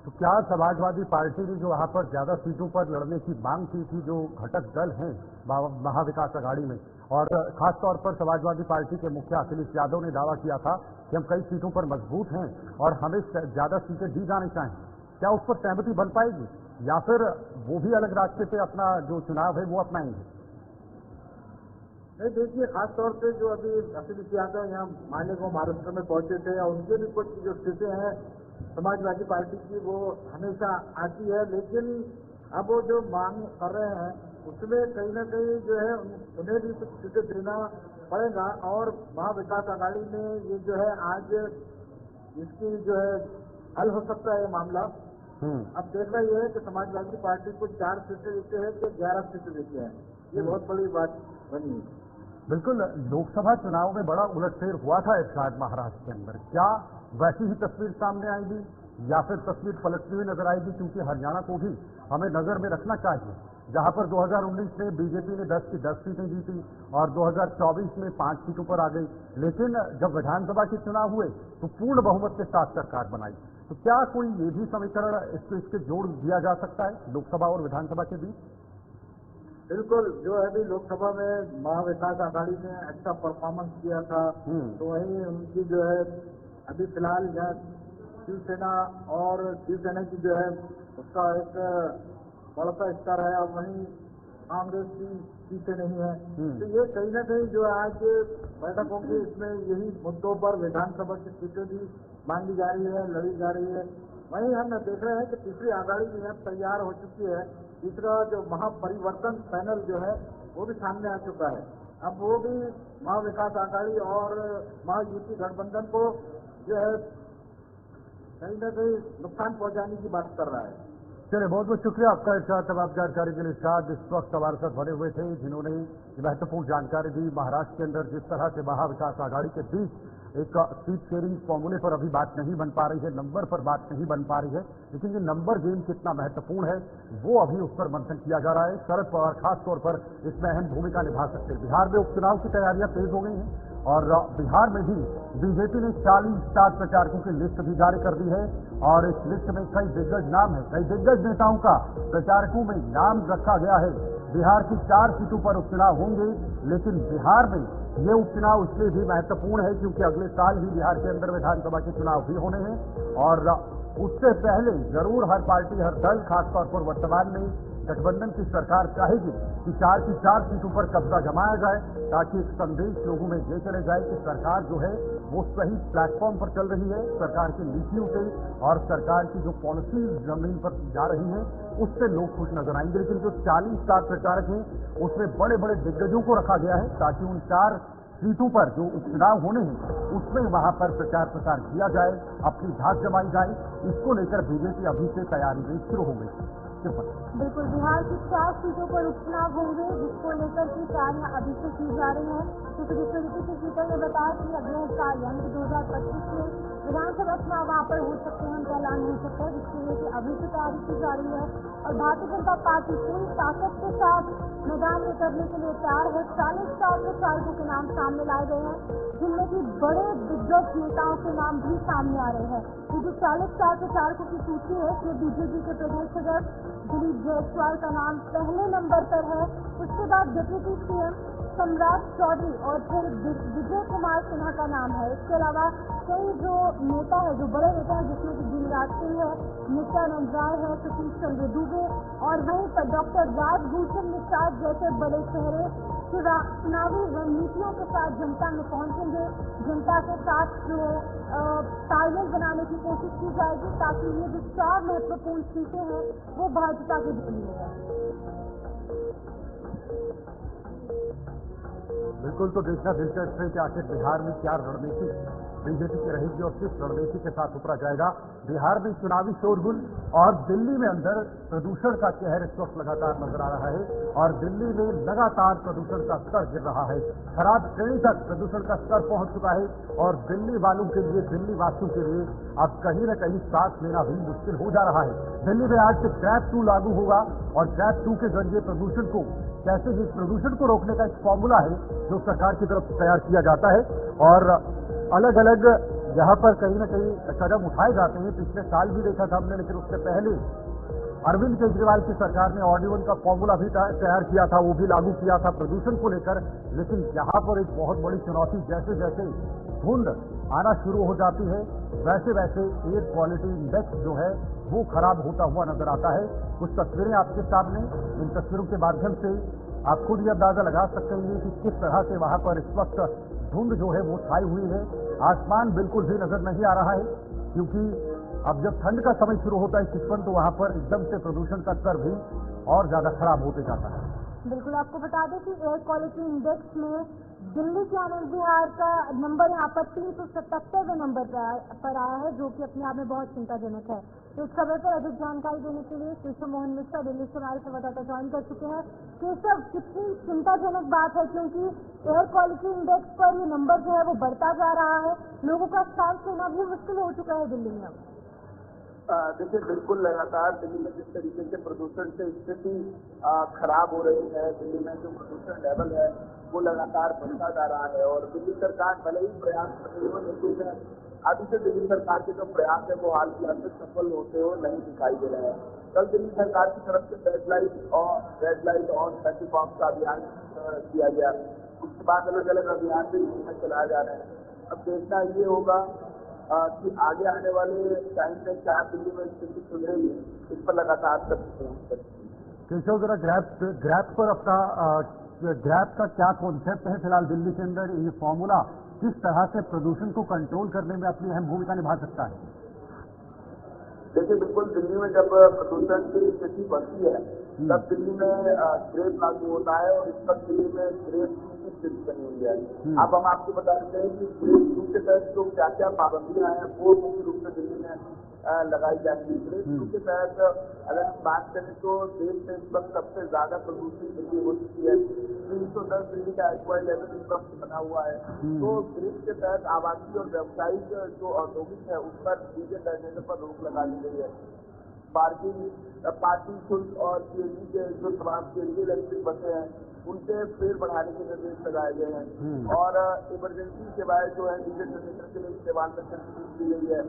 तो क्या समाजवादी पार्टी ने जो वहां पर ज्यादा सीटों पर लड़ने की मांग की थी, जो घटक दल हैं महाविकास आघाड़ी में, और खासतौर पर समाजवादी पार्टी के मुखिया अखिलेश यादव ने दावा किया था कि हम कई सीटों पर मजबूत हैं और हमें ज्यादा सीटें दी जानी चाहिए, क्या उस पर सहमति बन पाएगी या फिर वो भी अलग रास्ते पे अपना जो चुनाव है वो अपनाएंगे? नहीं, देखिए, खासतौर पे जो अभी अखिलेश यादव यहाँ मालेगांव महाराष्ट्र में पहुंचे थे और उनके भी कुछ जो स्थिति हैं समाजवादी पार्टी की वो हमेशा आती है, लेकिन अब वो जो मांग कर रहे हैं उसमें कहीं ना कहीं जो है उन्हें भी कुछ सीटें देना पड़ेगा। और महाविकास आघाड़ी में ये जो है आज इसकी जो है हल हो सकता है ये मामला। अब देखना यह है कि समाजवादी पार्टी को 4 सीटें देते हैं कि 11 सीटें देते हैं, ये बहुत बड़ी बात बनी है। बिल्कुल, लोकसभा चुनाव में बड़ा उलटफेर हुआ था शायद महाराष्ट्र के अंदर, क्या वैसी ही तस्वीर सामने आएगी या फिर तस्वीर पलटती हुई नजर आएगी? क्योंकि हरियाणा को भी हमें नजर में रखना चाहिए, जहां पर 2019 में बीजेपी ने 10 की 10 सीटें जीती और 2024 में 5 सीटों पर आ गई, लेकिन जब विधानसभा के चुनाव हुए तो पूर्ण बहुमत के साथ सरकार बनाई। तो क्या कोई ये भी समीकरण इसके जोड़ दिया जा सकता है लोकसभा और विधानसभा के बीच? बिल्कुल, जो है अभी लोकसभा में महाविकास आघाड़ी ने अच्छा परफॉर्मेंस किया था, तो वहीं उनकी जो है अभी फिलहाल यहाँ शिवसेना और शिवसेना की जो है उसका एक बड़ा सा स्तर है और वहीं कांग्रेस की सीटें नहीं है। तो ये कहीं ना कहीं जो आज बैठक होगी इसमें यही मुद्दों पर विधानसभा की सीटें भी मांगी जा रही है, लड़ी जा रही है। वहीं हम देख रहे हैं कि तीसरी आघाड़ी भी अब तैयार हो चुकी है। तीसरा जो महापरिवर्तन पैनल जो है वो भी सामने आ चुका है। अब वो भी महाविकास आघाड़ी और महायुति गठबंधन को जो है कहीं ना कहीं नुकसान पहुंचाने की बात कर रहा है। चलिए, बहुत बहुत शुक्रिया आपका इरशाद, तमाम जानकारी के लिए। इरशाद इस वक्त हमारे साथ बने हुए थे जिन्होंने महत्वपूर्ण जानकारी दी। महाराष्ट्र के अंदर जिस तरह से महाविकास आघाड़ी के बीच एक सीट शेयरिंग फॉर्मूले पर अभी बात नहीं बन पा रही है, नंबर पर बात नहीं बन पा रही है, लेकिन ये नंबर गेम कितना महत्वपूर्ण है वो अभी उस पर मंथन किया जा रहा है। शरद पवार खासतौर पर इसमें अहम भूमिका निभा सकते हैं। बिहार में उपचुनाव की तैयारियां तेज हो गई हैं और बिहार में भी बीजेपी ने 40 स्टार प्रचारकों की लिस्ट भी जारी कर दी है और इस लिस्ट में कई दिग्गज नाम है, कई दिग्गज नेताओं का प्रचारकों में नाम रखा गया है। बिहार की 4 सीटों पर उपचुनाव होंगे, लेकिन बिहार में ये उपचुनाव इसलिए भी महत्वपूर्ण है क्योंकि अगले साल ही बिहार के अंदर विधानसभा के चुनाव भी होने हैं और उससे पहले जरूर हर पार्टी, हर दल, खासतौर पर वर्तमान में गठबंधन की सरकार चाहेगी कि 4 की 4 सीटों पर कब्जा जमाया जाए, ताकि एक संदेश लोगों में ये चले जाए कि सरकार जो है वो सही प्लेटफॉर्म पर चल रही है, सरकार की नीतियों से और सरकार की जो पॉलिसी जमीन पर जा रही है उससे लोग खुश नजर आएंगे। लेकिन जो 40 स्टार प्रचारक हैं उसमें बड़े बड़े दिग्गजों को रखा गया है ताकि उन 4 सीटों पर जो उपचुनाव होने हैं उसमें वहां पर प्रचार प्रसार किया जाए, अपनी धाक जमाई जाए। इसको लेकर बीजेपी अभी से तैयारी में शुरू हो गई। बिल्कुल, बिहार की 4 सीटों पर उपचुनाव होंगे जिसको लेकर की तैयारियां अभी से की जा रही हैं, क्योंकि जिस तरीके से स्पीकर ने बताया कि अगले साल यानी 2025 में विधानसभा चुनाव वहाँ पर हो सकते हैं, उनका ऐलान हो सकता है, जिसके लिए कि अभी से तैयारी की जा रही है और भारतीय जनता पार्टी पूरी ताकत के साथ मैदान में करने के लिए तैयार है। 40 स्टार प्रचारकों के नाम सामने लाए गए हैं जिनमें की बड़े दिग्गज नेताओं के नाम भी सामने आ रहे हैं। ये जो 40 स्टार प्रचारकों की सूची है इसमें बीजेपी के प्रदेश सदस्य दिलीप जायसवाल का नाम पहले नंबर पर है, उसके बाद डिप्टी सीएम सम्राट चौधरी और फिर विजय कुमार सिन्हा का नाम है। इसके अलावा कई जो नेता है, जो बड़े नेता है, जिसमें कि गिरिराज सिंह है, नित्यानंद राय है, सतीश चंद्र दुबे और वहीं पर डॉक्टर राजभूषण निषाद जैसे बड़े चेहरे चुनावी रणनीतियों के साथ जनता में पहुंचेंगे। जनता के साथ जो तालमेल बनाने की कोशिश की जाएगी ताकि ये जो 4 महत्वपूर्ण सीटें हैं वो भाजपा की झोली में जाए। बिल्कुल, तो देखना दिलचस्प है कि आखिर बिहार में क्या रणनीति बीजेपी की रहेगी और किस रणनीति के साथ उतरा जाएगा। बिहार में चुनावी शोरगुल और दिल्ली में अंदर प्रदूषण का कहर इस वक्त लगातार नजर आ रहा है और दिल्ली में लगातार प्रदूषण का स्तर गिर रहा है। खराब श्रेणी तक प्रदूषण का स्तर पहुंच चुका है और दिल्ली वालों के लिए, दिल्ली वासियों के लिए अब कहीं न कहीं सांस लेना भी मुश्किल हो जा रहा है। दिल्ली में आज से ट्रैप 2 लागू होगा और ट्रैप 2 के जरिए प्रदूषण को कैसे इस प्रदूषण को रोकने का एक फॉर्मूला है जो सरकार की तरफ से तैयार किया जाता है और अलग अलग यहाँ पर कहीं न कहीं कदम उठाए जाते हैं। पिछले साल भी देखा था हमने, लेकिन उससे पहले अरविंद केजरीवाल की सरकार ने ऑड इवन का फॉर्मूला भी तैयार किया था, वो भी लागू किया था प्रदूषण को लेकर। लेकिन यहाँ पर एक बहुत बड़ी चुनौती, जैसे जैसे धुंध आना शुरू हो जाती है वैसे वैसे एयर क्वालिटी इंडेक्स जो है वो खराब होता हुआ नजर आता है। कुछ तस्वीरें आपके सामने, इन तस्वीरों के माध्यम से आप खुद ये अंदाजा लगा सकते हैं कि किस तरह से वहां पर इस वक्त धुंध जो है वो छाई हुई है। आसमान बिल्कुल भी नजर नहीं आ रहा है क्योंकि अब जब ठंड का समय शुरू होता है किस्मत, तो वहां पर एकदम से प्रदूषण का स्तर भी और ज्यादा खराब होते जाता है। बिल्कुल, आपको बता दें कि एयर क्वालिटी इंडेक्स में दिल्ली के आनंद विहार का नंबर यहाँ पर 377वें नंबर पर आया है, जो कि अपने आप में बहुत चिंताजनक है। तो इस खबर पर अधिक जानकारी देने के लिए केशव मोहन मिश्रा दिल्ली से हमारे संवाददाता ज्वाइन कर चुके हैं। केशव, कितनी चिंताजनक बात है क्योंकि एयर क्वालिटी इंडेक्स पर ये नंबर जो है वो बढ़ता जा रहा है, लोगों का सांस लेना भी मुश्किल हो चुका है दिल्ली में। देखिए, बिल्कुल लगातार दिल्ली में जिस तरीके से प्रदूषण से स्थिति खराब हो रही है, दिल्ली में जो प्रदूषण लेवल है वो लगातार बढ़ता जा रहा है और दिल्ली सरकार भले ही प्रयास कर रही हो, लेकिन अभी से दिल्ली सरकार के जो प्रयास है वो हाल फिलहाल में सफल होते हुए नहीं दिखाई दे रहे हैं। कल दिल्ली सरकार की तरफ से रेड लाइट और ट्रैफिक बॉम्ब का अभियान किया गया, उसके बाद अलग अलग अभियान भी चलाए जा रहे हैं। अब देखना ये होगा कि आगे आने वाले टाइम में क्या दिल्ली में स्थिति सुधरेगी, इस पर लगातार केशव, जरा ग्रैप पर अपना ग्रैप का क्या कॉन्सेप्ट है फिलहाल दिल्ली के अंदर, ये फॉर्मूला किस तरह से प्रदूषण को कंट्रोल करने में अपनी अहम भूमिका निभा सकता है? देखिए, बिल्कुल दिल्ली में जब प्रदूषण की स्थिति बढ़ती है तब दिल्ली में ग्रेप लागू होता है और इस वक्त दिल्ली में ग्रेप की स्थिति बनी हुई है। अब हम आपको बता देते हैं कि ग्रेप 2 के तहत जो क्या क्या पाबंदियां हैं वो मुख्य रूप से दिल्ली में लगाई जाएंगी। ग्रेप 2 के तहत अगर हम बात करें तो देश में इस वक्त सबसे ज्यादा प्रदूषित दिल्ली हो चुकी है। 310 दिल्ली का एक्वाइड लेवल इस वक्त बना हुआ है। तो ग्रेप के तहत आवासीय और व्यावसायिक जो औद्योगिक है उस पर डीजल जनरेटर पर रोक लगा दी गई है। पार्किंग शुल्क और सीएनजी के जो तमाम केंद्रीय इलेक्ट्रिक बसें हैं उनके फेर बढ़ाने के निर्देश लगाए गए हैं और इमरजेंसी सेवाएं जो है डीजल जनरेटर के लिए इस्तेमाल में दी गई है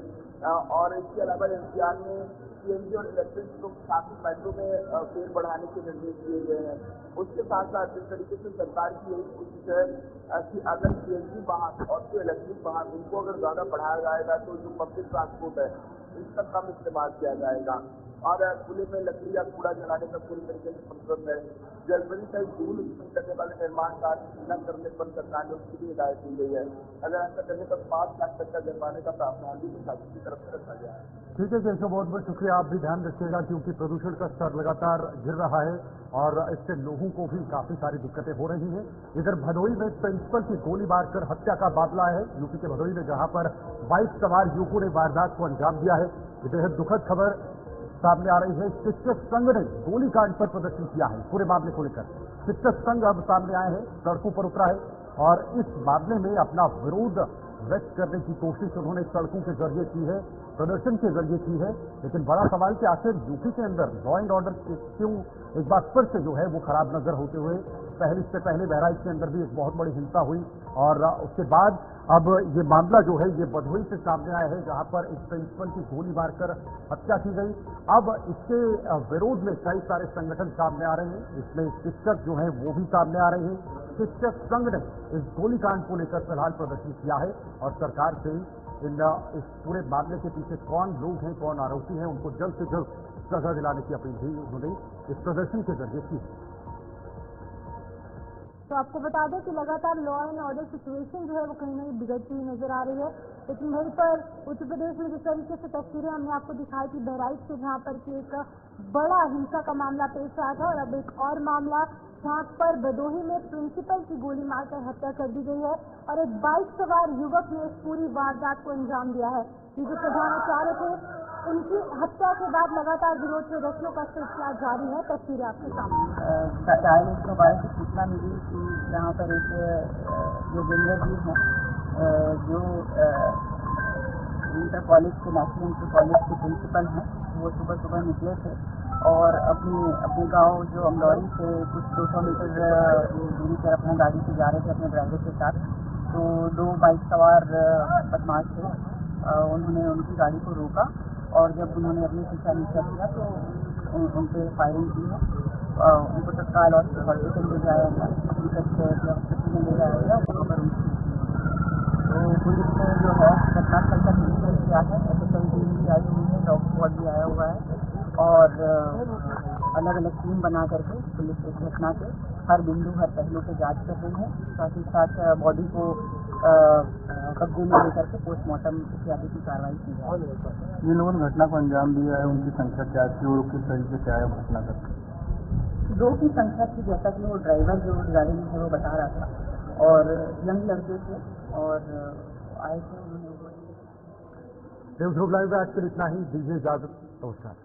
और इसके अलावा एनसीआर में सीएनजी और इलेक्ट्रिक को काफी मेट्रो में फेर बढ़ाने के निर्देश दिए गए हैं। उसके साथ साथ जिस तरीके से सरकार की यही कोशिश है कि अगर सीएनजी वाहन और जो इलेक्ट्रिक वाहन उनको अगर ज्यादा बढ़ाया जाएगा तो जो पब्लिक ट्रांसपोर्ट है इसका कम इस्तेमाल किया जाएगा और खुले में लकड़ी या कूड़ा जलाने का पूरी तरीके से प्रतिबंध है। जनवरी तक धूल उत्पन्न करने वाले निर्माण कार्य न करने पर सरकार ने उसकी भी हिदायत दी गई है। अगर ऐसा करने पर 5 लाख तक का जुर्माने का प्रावधान भी प्रशासन की तरफ से रखा गया है। ठीक है केशव, बहुत बहुत शुक्रिया। आप भी ध्यान रखिएगा क्योंकि प्रदूषण का स्तर लगातार गिर रहा है और इससे लोगों को भी काफी सारी दिक्कतें हो रही हैं। इधर भदोई में प्रिंसिपल की गोली मारकर हत्या का मामला है यूपी के भदोई में, जहां पर बाइक सवार युवकों ने वारदात को अंजाम दिया है। बेहद दुखद खबर सामने आ रही है। शिक्षक संघ ने गोलीकांड पर प्रदर्शन किया है। पूरे मामले को लेकर शिक्षक संघ अब सामने आए हैं, सड़कों पर उतरा है और इस मामले में अपना विरोध व्यक्त करने की कोशिश उन्होंने सड़कों के जरिए की है, प्रदर्शन के जरिए की है। लेकिन बड़ा सवाल कि आखिर यूपी के अंदर लॉ एंड ऑर्डर क्यों एक बार फिर से जो है वो खराब नजर होते हुए, इससे पहले बहराइच के अंदर भी एक बहुत बड़ी हिंसा हुई और उसके बाद अब ये मामला जो है ये भदोई से सामने आया है, जहां पर एक प्रिंसिपल की गोली मारकर हत्या की गई। अब इसके विरोध में कई सारे संगठन सामने आ रहे हैं, इसमें शिक्षक जो है वो भी सामने आ रहे हैं। शिक्षक संघ ने इस गोलीकांड को लेकर फिलहाल प्रदर्शन किया है और सरकार से इस पूरे मामले के पीछे कौन लोग हैं, कौन आरोपी हैं, उनको जल्द से जल्द सजा दिलाने की अपील भी उन्होंने इस प्रदर्शन के जरिए की। तो आपको बता दें कि लगातार लॉ एंड ऑर्डर सिचुएशन जो है वो कहीं ना कहीं बिगड़ती हुई नजर आ रही है। लेकिन वहीं पर उत्तर प्रदेश में जिस तरीके से तस्वीरें हमने आपको दिखाई थी बहराइच से, जहाँ पर कि एक बड़ा हिंसा का मामला पेश आया था, और अब एक और मामला जहाँ पर भदोही में प्रिंसिपल की गोली मारकर हत्या कर दी गई है और एक बाइक सवार युवक ने इस पूरी वारदात को अंजाम दिया है। ये जो प्रधानाचार्य थे उनकी हत्या के बाद लगातार विरोध प्रदर्शनों का सिलसिला जारी है। तस्वीरें आपके सामने। चाइल्ड उसको बारे में सूचना मिली कि यहाँ पर एक योगेंद्र जी हैं जो इंटर कॉलेज के नेशनल इंटर कॉलेज के प्रिंसिपल हैं। वो सुबह सुबह निकले थे और अपने गांव जो अमलौरी से कुछ 200 मीटर दूरी पर अपने गाड़ी से जा रहे थे अपने ड्राइवर के साथ। तो दो बाइक सवार बदमाश थे, उन्होंने उनकी गाड़ी को रोका और जब उन्होंने अपने शीशा नीचा किया तो उन पर फायरिंग की है। उनको तत्काल हॉस्पिटल ले जाया गया, हॉस्पिटल में ले जाया गया। वहाँ पर तो पुलिस ने जो है घटनास्थल का निरीक्षण किया है, SSI टीम भी आई हुई है, डॉग स्क्वाड भी आया हुआ है और अलग अलग टीम बना करके पुलिस इस घटना के हर बिंदु हर पहलू पे जांच कर रही है। साथ ही साथ बॉडी को कब्जे में लेकर के पोस्टमार्टम इत्यादि की कार्रवाई की जाए। जिन लोगों ने घटना को अंजाम दिया है उनकी संख्या क्या थी और किस तरीके से आया घटना करके? 2 की संख्या थी, जैसा कि वो ड्राइवर जो गाड़ी में है वो बता रहा था, और यंग लड़के थे और आए थे उन्होंने। लाइव में आज के इतना ही, दीजिए इजाजत, नमस्कार।